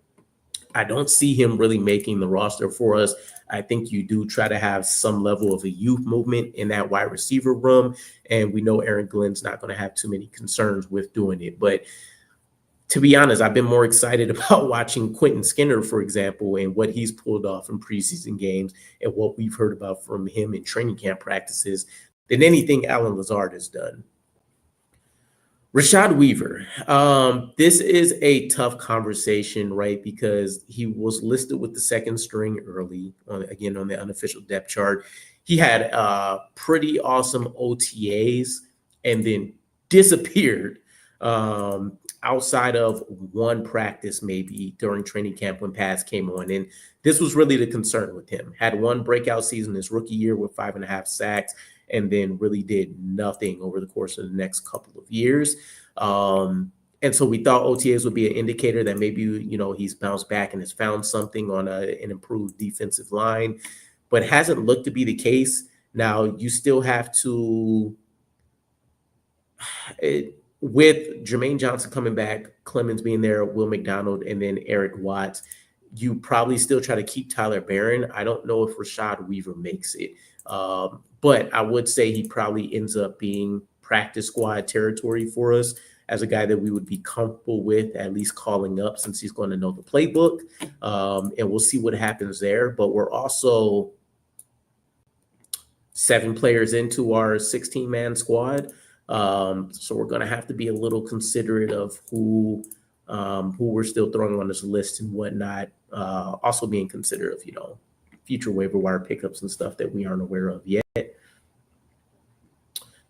I don't see him really making the roster for us. I think you do try to have some level of a youth movement in that wide receiver room. And we know Aaron Glenn's not going to have too many concerns with doing it. But to be honest, I've been more excited about watching Quentin Skinner, for example, and what he's pulled off in preseason games and what we've heard about from him in training camp practices than anything Alan Lazard has done. Rashad Weaver. This is a tough conversation, right? Because he was listed with the second string early, again, on the unofficial depth chart. He had pretty awesome OTAs and then disappeared outside of one practice, maybe during training camp when pads came on. And this was really the concern with him. Had one breakout season his rookie year with 5.5 sacks, and then really did nothing over the course of the next couple of years. And so we thought OTAs would be an indicator that maybe, he's bounced back and has found something on an improved defensive line, but hasn't looked to be the case. Now, you still have to, with Jermaine Johnson coming back, Clemens being there, Will McDonald, and then Eric Watts, you probably still try to keep Tyler Barron. I don't know if Rashad Weaver makes it. But I would say he probably ends up being practice squad territory for us as a guy that we would be comfortable with at least calling up, since he's going to know the playbook. And we'll see what happens there. But we're also 7 players into our 16-man squad. So we're going to have to be a little considerate of who we're still throwing on this list and whatnot. Also being considerate of, future waiver wire pickups and stuff that we aren't aware of yet.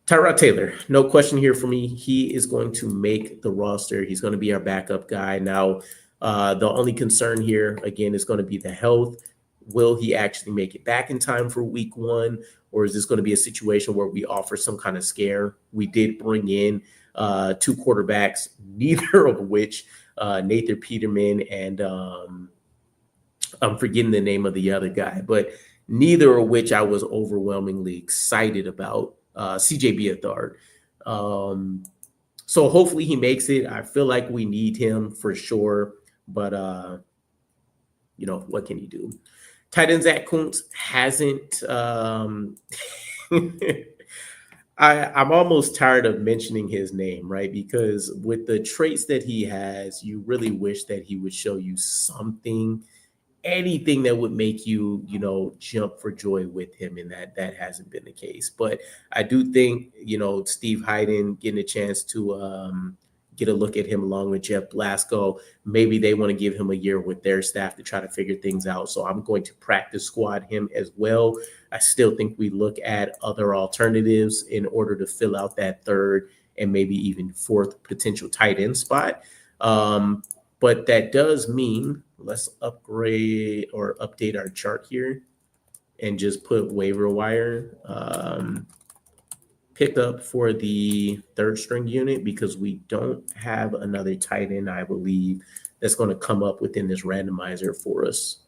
Tyrod Taylor, no question here for me. He is going to make the roster. He's going to be our backup guy. Now, the only concern here, again, is going to be the health. Will he actually make it back in time for week 1? Or is this going to be a situation where we offer some kind of scare? We did bring in 2 quarterbacks, neither of which, Nathan Peterman and I'm forgetting the name of the other guy, but neither of which I was overwhelmingly excited about. CJ Beathard. So hopefully he makes it. I feel like we need him for sure, but what can you do? Tight end Zach Kuntz hasn't. I'm almost tired of mentioning his name, right? Because with the traits that he has, you really wish that he would show you something, anything that would make you, jump for joy with him, and that hasn't been the case. But I do think, Steve Hayden getting a chance to get a look at him along with Jeff Blasco, maybe they want to give him a year with their staff to try to figure things out. So I'm going to practice squad him as well. I still think we look at other alternatives in order to fill out that 3rd and maybe even 4th potential tight end spot. But that does mean let's upgrade or update our chart here and just put waiver wire pick up for the 3rd string unit, because we don't have another tight end, I believe, that's going to come up within this randomizer for us.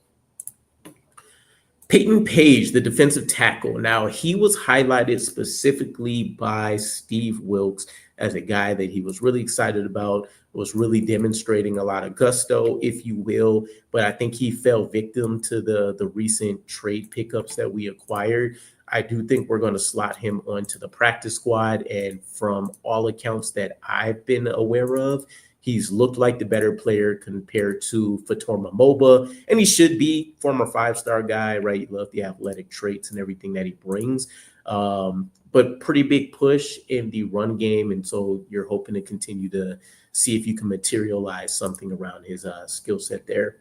Peyton Page, the defensive tackle. Now, he was highlighted specifically by Steve Wilks as a guy that he was really excited about, was really demonstrating a lot of gusto, if you will. But I think he fell victim to the recent trade pickups that we acquired. I do think we're going to slot him onto the practice squad. And from all accounts that I've been aware of, he's looked like the better player compared to Fatoma Moba, and he should be. Former 5-star guy, right? You love the athletic traits and everything that he brings. But pretty big push in the run game, and so you're hoping to continue to see if you can materialize something around his skill set there.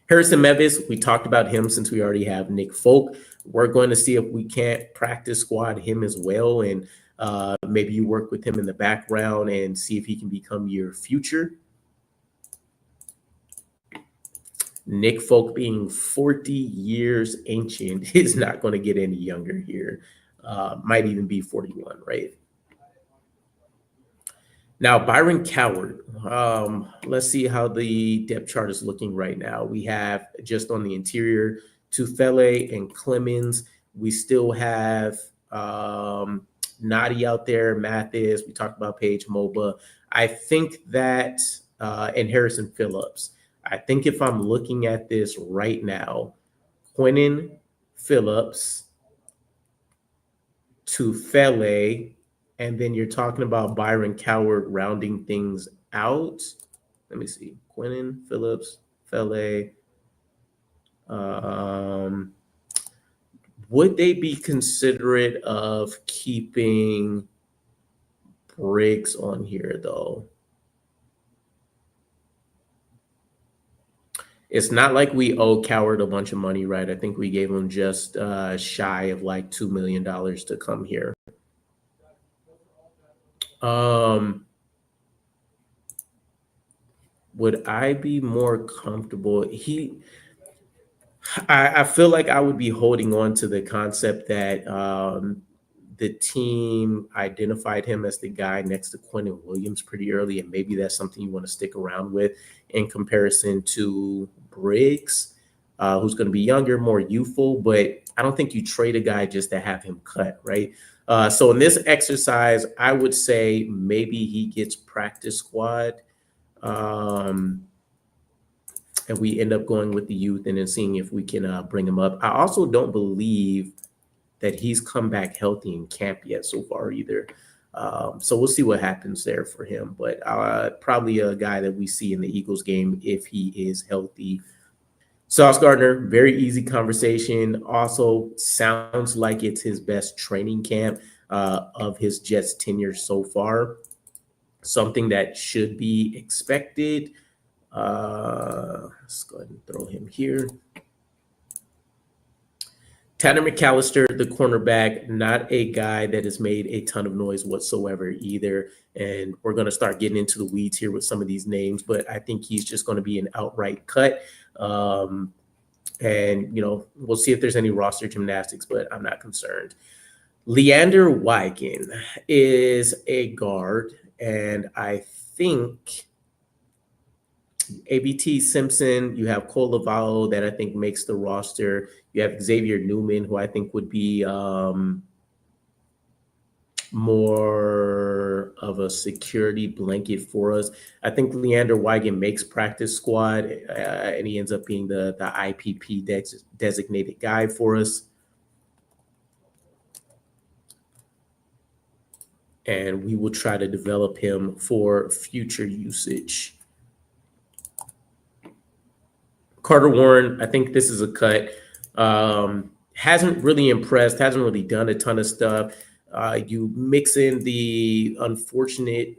Harrison Mevis, we talked about him since we already have Nick Folk. We're going to see if we can't practice squad him as well, and maybe you work with him in the background and see if he can become your future. Nick Folk, being 40 years ancient, is not going to get any younger here. Might even be 41, right? Now, Byron Coward. Let's see how the depth chart is looking right now. We have, just on the interior, Tufele and Clemens. We still have Nadi out there, Mathis. We talked about Page Moba. I think that, and Harrison Phillips. I think if I'm looking at this right now, Quinnen, Phillips, Tufele, and then you're talking about Byron Coward rounding things out. Let me see. Quinnen, Phillips, Fele. Would they be considerate of keeping Briggs on here, though? It's not like we owe Coward a bunch of money, right? I think we gave him just shy of like $2 million to come here. Would I be more comfortable? I feel like I would be holding on to the concept that the team identified him as the guy next to Quentin Williams pretty early, and maybe that's something you want to stick around with in comparison to Briggs, who's going to be younger, more youthful. But I don't think you trade a guy just to have him cut, right? So in this exercise, I would say maybe he gets practice squad. And we end up going with the youth and then seeing if we can bring him up. I also don't believe that he's come back healthy in camp yet so far either. So we'll see what happens there for him. But probably a guy that we see in the Eagles game if he is healthy. Sauce Gardner, very easy conversation. Also sounds like it's his best training camp of his Jets tenure so far. Something that should be expected. Let's go ahead and throw him here. Tanner McAllister, the cornerback, not a guy that has made a ton of noise whatsoever either. And we're going to start getting into the weeds here with some of these names, but I think he's just going to be an outright cut. And, we'll see if there's any roster gymnastics, but I'm not concerned. Leander Wigan is a guard, and I think ABT Simpson, you have Cole Lavallo that I think makes the roster. You have Xavier Newman, who I think would be more of a security blanket for us. I think Leander Wigan makes practice squad, and he ends up being the IPP designated guy for us. And we will try to develop him for future usage. Carter Warren, I think this is a cut. Hasn't really impressed, hasn't really done a ton of stuff. You mix in the unfortunate,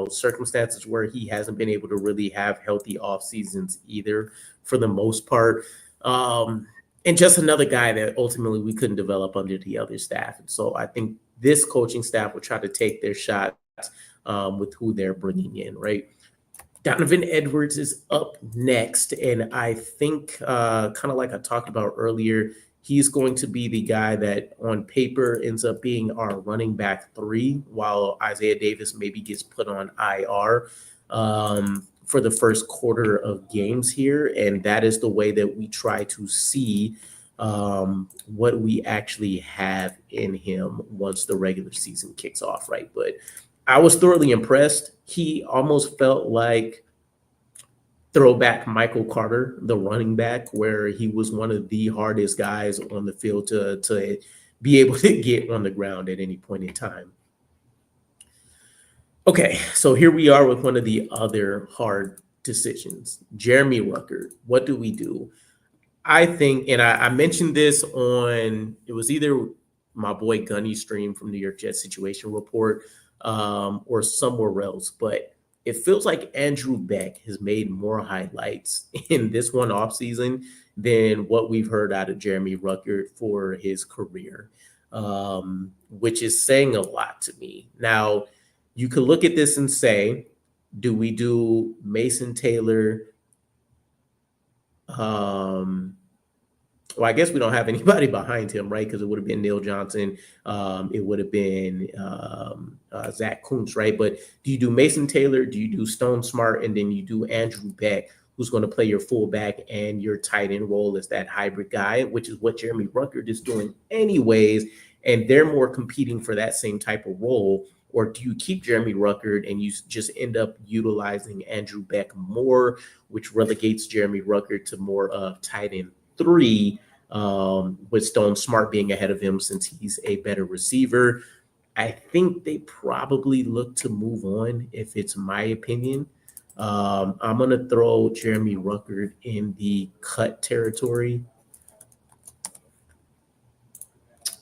circumstances where he hasn't been able to really have healthy off seasons either for the most part. And just another guy that ultimately we couldn't develop under the other staff. And so I think this coaching staff will try to take their shots with who they're bringing in, right? Donovan Edwards is up next, and I think kind of like I talked about earlier, he's going to be the guy that on paper ends up being our running back 3, while Isaiah Davis maybe gets put on IR for the first quarter of games here, and that is the way that we try to see what we actually have in him once the regular season kicks off, right? But I was thoroughly impressed. He almost felt like throwback Michael Carter, the running back, where he was one of the hardest guys on the field to be able to get on the ground at any point in time. Okay, so here we are with one of the other hard decisions. Jeremy Ruckert, what do we do? I think, and I mentioned this on, it was either my boy Gunny stream from New York Jets Situation Report or somewhere else, but it feels like Andrew Beck has made more highlights in this one offseason than what we've heard out of Jeremy Ruckert for his career, which is saying a lot to me. Now, you could look at this and say, do we do Mason Taylor? Well, I guess we don't have anybody behind him, right? Because it would have been Neil Johnson. It would have been Zach Kuntz, right? But do you do Mason Taylor? Do you do Stone Smart? And then you do Andrew Beck, who's going to play your fullback and your tight end role as that hybrid guy, which is what Jeremy Ruckert is doing anyways. And they're more competing for that same type of role. Or do you keep Jeremy Ruckert and you just end up utilizing Andrew Beck more, which relegates Jeremy Ruckert to more of tight end 3, with Stone Smart being ahead of him since he's a better receiver? I think they probably look to move on, if it's my opinion. I'm going to throw Jeremy Ruckert in the cut territory.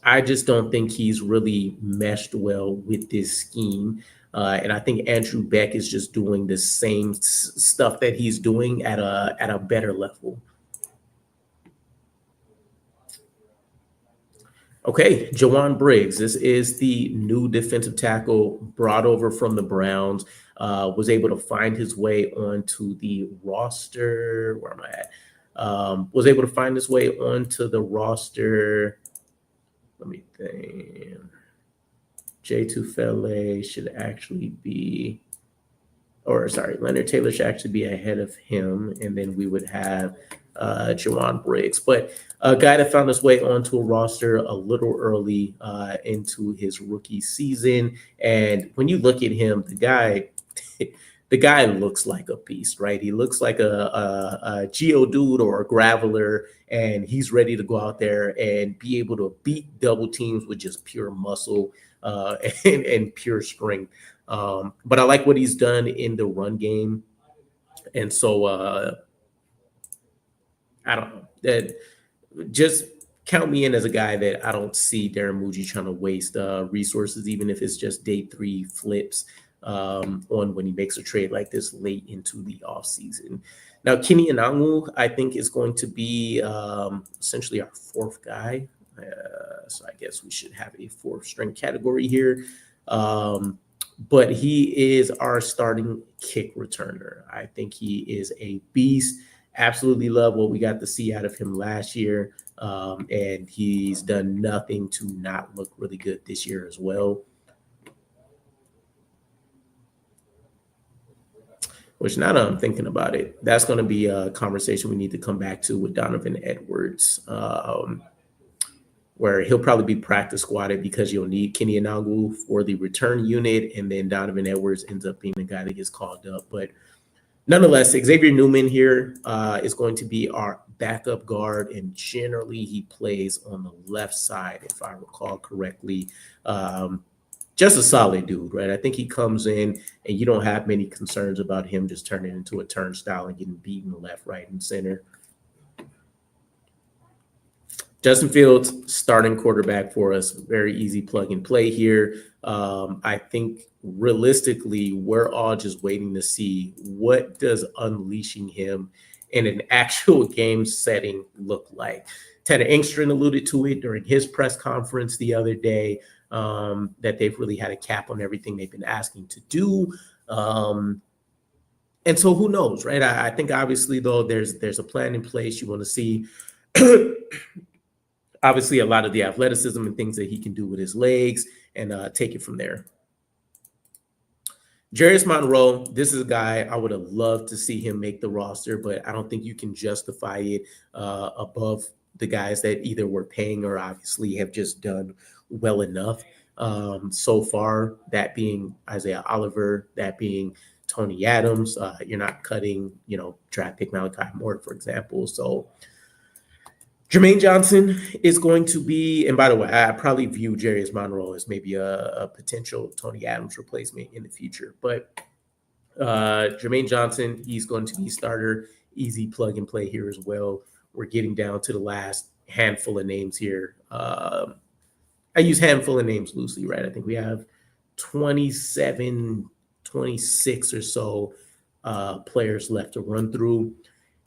I just don't think he's really meshed well with this scheme. And I think Andrew Beck is just doing the same stuff that he's doing at a better level. Okay, Jawan Briggs. This is the new defensive tackle brought over from the Browns. Was able to find his way onto the roster. Where am I at? Was able to find his way onto the roster. Let me think. Jay Tufele should actually be, or sorry, Leonard Taylor should actually be ahead of him, and then we would have Jawan Briggs. But a guy that found his way onto a roster a little early into his rookie season, and when you look at him, the guy looks like a beast, right? He looks like a Geodude or a Graveler, and he's ready to go out there and be able to beat double teams with just pure muscle and pure strength. But I like what he's done in the run game. And so I don't know. That just count me in as a guy that I don't see Darren Muji trying to waste resources, even if it's just day 3 flips on when he makes a trade like this late into the offseason. Now, Kenny Anangu, I think, is going to be essentially our 4th guy. So I guess we should have a 4th string category here. But he is our starting kick returner. I think he is a beast. Absolutely love what we got to see out of him last year. And he's done nothing to not look really good this year as well. Which, now that I'm thinking about it, that's going to be a conversation we need to come back to with Donovan Edwards, where he'll probably be practice squatted because you'll need Kenny Anangu for the return unit, and then Donovan Edwards ends up being the guy that gets called up. But nonetheless, Xavier Newman here is going to be our backup guard, and generally he plays on the left side, if I recall correctly. Just a solid dude, right? I think he comes in and you don't have many concerns about him just turning into a turnstile and getting beaten left, right, and center. Justin Fields, starting quarterback for us. Very easy plug and play here. I think realistically, we're all just waiting to see what does unleashing him in an actual game setting look like. Tanner Engstrand alluded to it during his press conference the other day, that they've really had a cap on everything they've been asking to do. And so who knows, right? I think obviously, though, there's a plan in place. You want to see obviously a lot of the athleticism and things that he can do with his legs, and take it from there. Jarius Monroe, this is a guy I would have loved to see him make the roster, but I don't think you can justify it above the guys that either we're paying or obviously have just done well enough so far, that being Isaiah Oliver, that being Tony Adams. You're not cutting, draft pick Malachi Moore, for example. So Jermaine Johnson is going to be, and by the way, I probably view Jarius Monroe as maybe a potential Tony Adams replacement in the future. But Jermaine Johnson, he's going to be starter, easy plug and play here as well. We're getting down to the last handful of names here. I use handful of names loosely, right? I think we have 27, 26 or so players left to run through.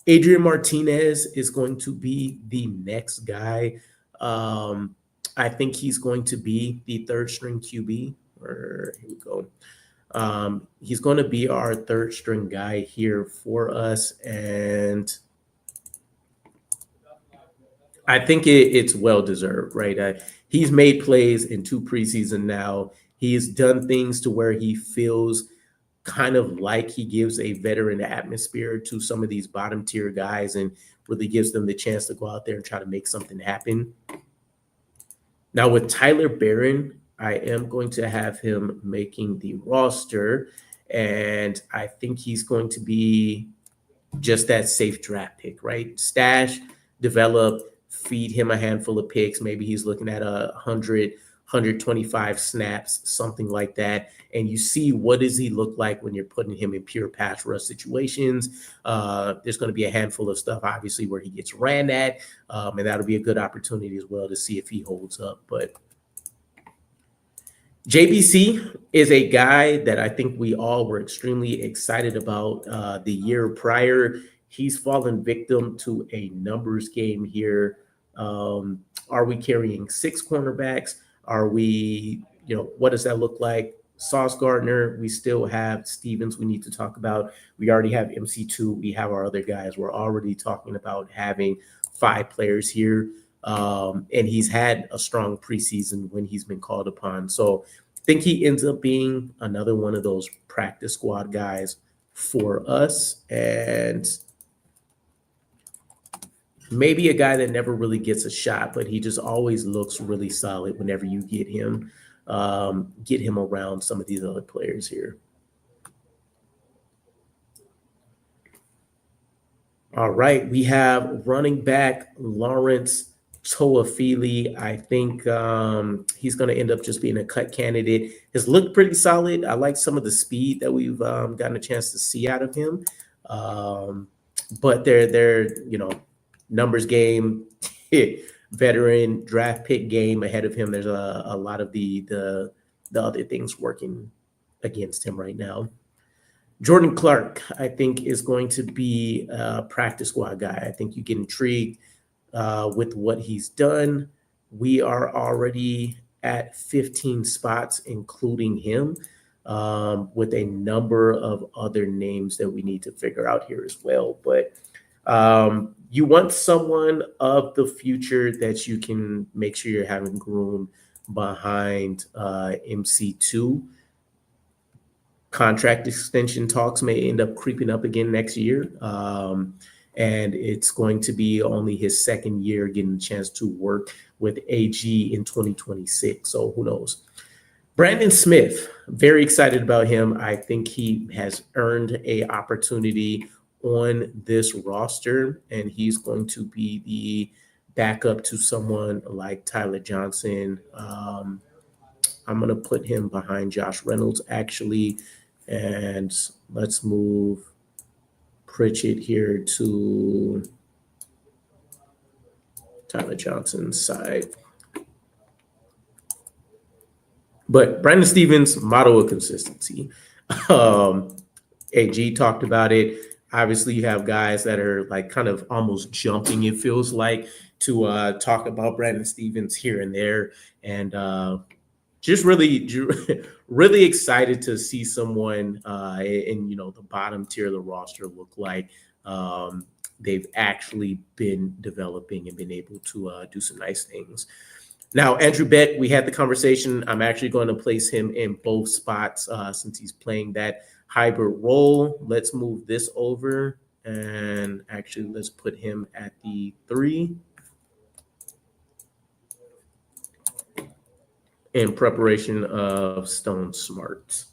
Adrian Martinez is going to be the next guy. I think he's going to be the 3rd string QB. Here we go. He's going to be our 3rd string guy here for us. And I think it's well-deserved, right? He's made plays in 2 preseason now. He's done things to where he feels kind of like he gives a veteran atmosphere to some of these bottom tier guys and really gives them the chance to go out there and try to make something happen. Now with Tyler Barron, I am going to have him making the roster, and I think he's going to be just that safe draft pick, right? Stash, develop, feed him a handful of picks. Maybe he's looking at 100, 125 snaps, something like that. And you see what does he look like when you're putting him in pure pass rush situations. There's going to be a handful of stuff, obviously, where he gets ran at, and that'll be a good opportunity as well to see if he holds up. But JBC is a guy that I think we all were extremely excited about the year prior. He's fallen victim to a numbers game here. Are we carrying 6 cornerbacks? Are we, what does that look like? Sauce Gardner, we still have Stevens we need to talk about. We already have MC2. We have our other guys. We're already talking about having 5 players here. And he's had a strong preseason when he's been called upon. So I think he ends up being another one of those practice squad guys for us. And maybe a guy that never really gets a shot, but he just always looks really solid whenever you get him around some of these other players here. All right, we have running back Lawrence Toafili. I think he's going to end up just being a cut candidate. Has looked pretty solid. I like some of the speed that we've gotten a chance to see out of him. But they're numbers game, veteran draft pick game ahead of him. There's a lot of the other things working against him right now. Jordan Clark, I think, is going to be a practice squad guy. I think you get intrigued with what he's done. We are already at 15 spots, including him, with a number of other names that we need to figure out here as well. But you want someone of the future that you can make sure you're having groomed behind MC2. Contract extension talks may end up creeping up again next year. And it's going to be only his second year getting a chance to work with AG in 2026. So who knows? Brandon Smith, very excited about him. I think he has earned a opportunity on this roster, and he's going to be the backup to someone like Tyler Johnson. I'm going to put him behind Josh Reynolds, actually. And let's move Pritchett here to Tyler Johnson's side. But Brandon Stevens, model of consistency. AG talked about it. Obviously, you have guys that are like kind of almost jumping, it feels like, to talk about Brandon Stevens here and there. And just really excited to see someone in the bottom tier of the roster look like they've actually been developing and been able to do some nice things. Now, Andrew Beck, we had the conversation. I'm actually going to place him in both spots since he's playing that hybrid role. Let's move this over, and actually let's put him at the 3 in preparation of Stone Smart.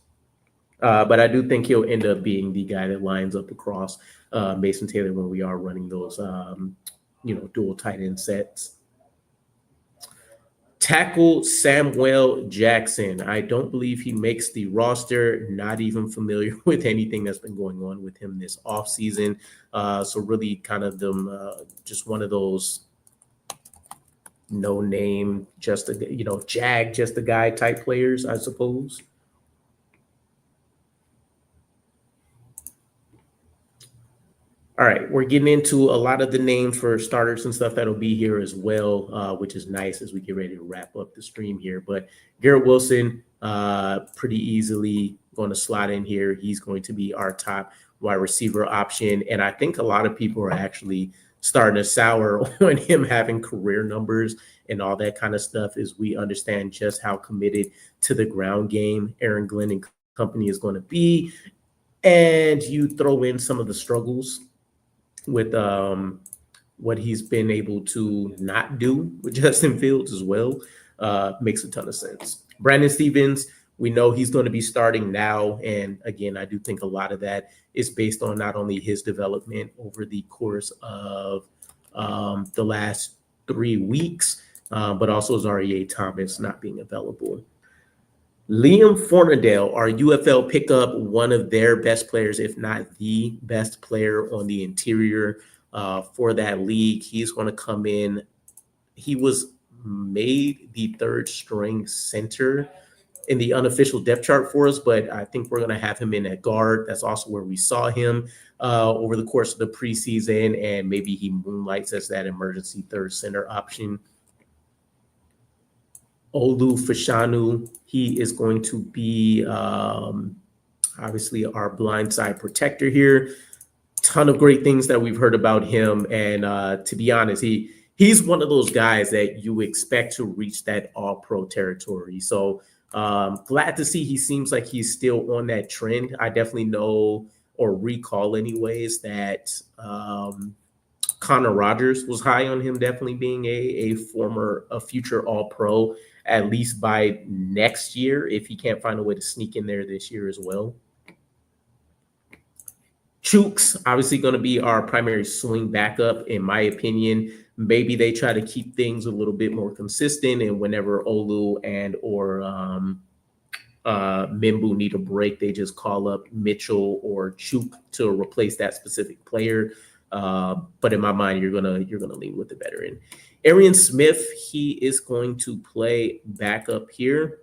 But I do think he'll end up being the guy that lines up across Mason Taylor when we are running those dual tight end sets. Tackle Samuel Jackson. I don't believe he makes the roster. Not even familiar with anything that's been going on with him this offseason. So really kind of just one of those no name, just Jag, just a guy type players, I suppose. All right, we're getting into a lot of the names for starters and stuff that'll be here as well, which is nice as we get ready to wrap up the stream here. But Garrett Wilson, pretty easily going to slot in here. He's going to be our top wide receiver option. And I think a lot of people are actually starting to sour on him having career numbers and all that kind of stuff, as we understand just how committed to the ground game Aaron Glenn and company is going to be. And you throw in some of the struggles with what he's been able to not do with Justin Fields as well, makes a ton of sense. Brandon Stevens, we know he's going to be starting now. And again, I do think a lot of that is based on not only his development over the course of the last 3 weeks, but also Zaire Thomas not being available. Liam Fornadale, our UFL pickup, one of their best players, if not the best player on the interior for that league. He's going to come in. He was made the third string center in the unofficial depth chart for us, but I think we're going to have him in at guard. That's also where we saw him over the course of the preseason, and maybe he moonlights as that emergency third center option. Olu Fashanu, he is going to be obviously our blindside protector here. Ton of great things that we've heard about him, and to be honest, he's one of those guys that you expect to reach that all-pro territory. So glad to see he seems like he's still on that trend. I definitely know or recall anyways that Connor Rogers was high on him definitely being a future all-pro, at least by next year, if he can't find a way to sneak in there this year as well. Chooks, obviously going to be our primary swing backup, in my opinion. Maybe they try to keep things a little bit more consistent, and whenever Olu and or Mimbu need a break, they just call up Mitchell or Chook to replace that specific player. But in my mind, you're gonna lean with the veteran. Arian Smith, he is going to play backup here,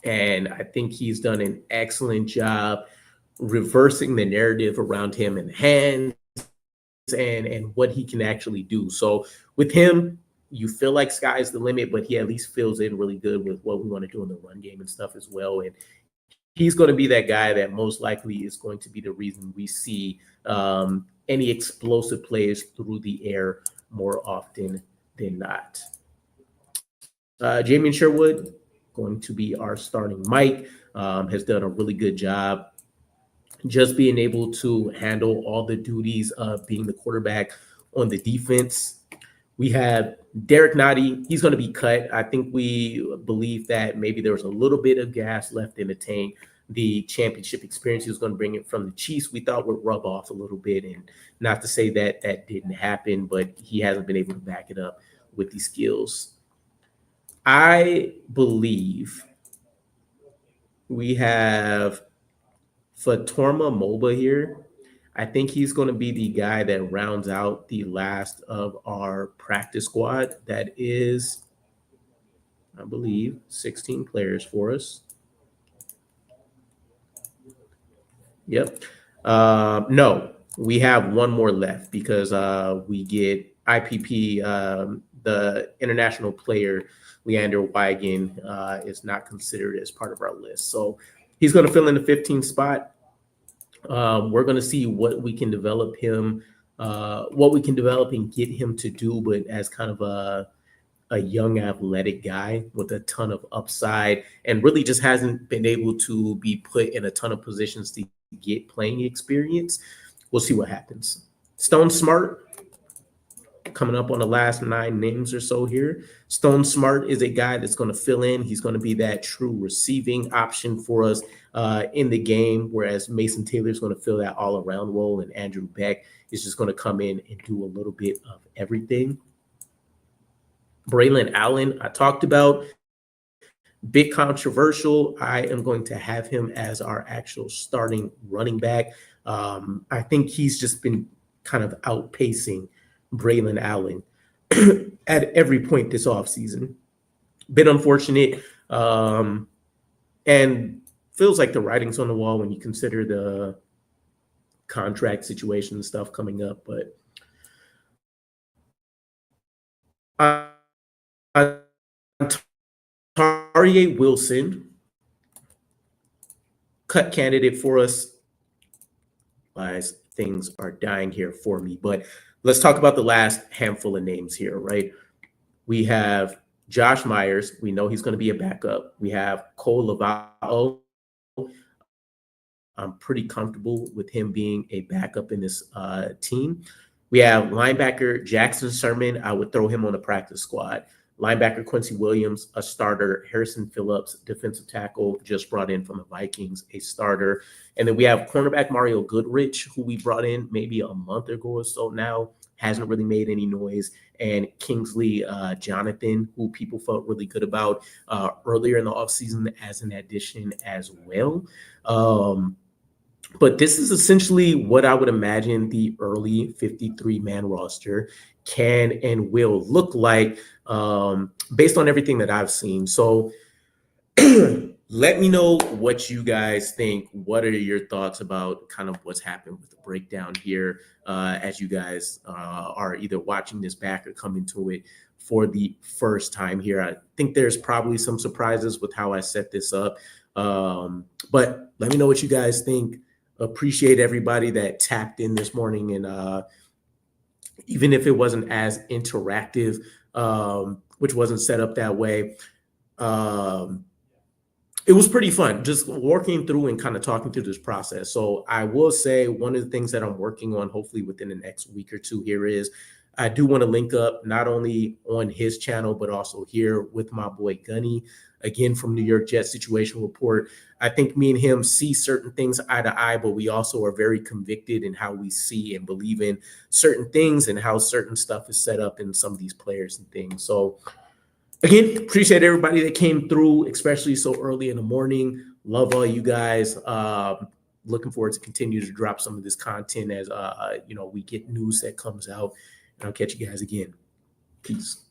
and I think he's done an excellent job reversing the narrative around him in hands and what he can actually do. So with him, you feel like sky's the limit, but he at least fills in really good with what we want to do in the run game and stuff as well. And he's going to be that guy that most likely is going to be the reason we see any explosive plays through the air more often than not. Jamie Sherwood, going to be our starting Mike, has done a really good job just being able to handle all the duties of being the quarterback on the defense. We have Derek Nottie. He's going to be cut. I think we believe that maybe there was a little bit of gas left in the tank. The championship experience he was going to bring it from the Chiefs, we thought would rub off a little bit. And not to say that that didn't happen, but he hasn't been able to back it up with these skills. I believe we have Fatorma Moba here. I think he's going to be the guy that rounds out the last of our practice squad. That is, I believe, 16 players for us. Yep. No, we have one more left because we get IPP, the international player, Leander Wigan, is not considered as part of our list. So he's going to fill in the 15th spot. We're going to see what we can develop him, what we can develop and get him to do, but as kind of a young athletic guy with a ton of upside and really just hasn't been able to be put in a ton of positions to get playing experience. We'll see what happens. Stone Smart, coming up on the last 9 names or so here. Stone Smart is a guy that's going to fill in. He's going to be that true receiving option for us in the game, whereas Mason Taylor is going to fill that all-around role, and Andrew Beck is just going to come in and do a little bit of everything. Braylon Allen, I talked about. Bit controversial. I am going to have him as our actual starting running back. I think he's just been kind of outpacing Braylon Allen at every point this offseason. Bit unfortunate, and feels like the writing's on the wall when you consider the contract situation and stuff coming up. But Taria Wilson, cut candidate for us. As things are dying here for me, but let's talk about the last handful of names here, right? We have Josh Myers. We know he's going to be a backup. We have Cole Lavao. I'm pretty comfortable with him being a backup in this team. We have linebacker Jackson Sermon. I would throw him on the practice squad. Linebacker Quincy Williams, a starter. Harrison Phillips, defensive tackle, just brought in from the Vikings, a starter. And then we have cornerback Mario Goodrich, who we brought in maybe a month ago or so now, hasn't really made any noise. And Kingsley Jonathan, who people felt really good about earlier in the offseason as an addition as well. But this is essentially what I would imagine the early 53-man roster can and will look like based on everything that I've seen. So let me know what you guys think. What are your thoughts about kind of what's happened with the breakdown here as you guys are either watching this back or coming to it for the first time here? I think there's probably some surprises with how I set this up. But let me know what you guys think. Appreciate everybody that tapped in this morning. And even if it wasn't as interactive, which wasn't set up that way, it was pretty fun just working through and kind of talking through this process. So I will say one of the things that I'm working on, hopefully within the next week or two here, is I do want to link up not only on his channel, but also here with my boy Gunny, again, from New York Jets Situation Report. I think me and him see certain things eye to eye, but we also are very convicted in how we see and believe in certain things and how certain stuff is set up in some of these players and things. So again, appreciate everybody that came through, especially so early in the morning. Love all you guys. Looking forward to continue to drop some of this content as we get news that comes out. And I'll catch you guys again. Peace.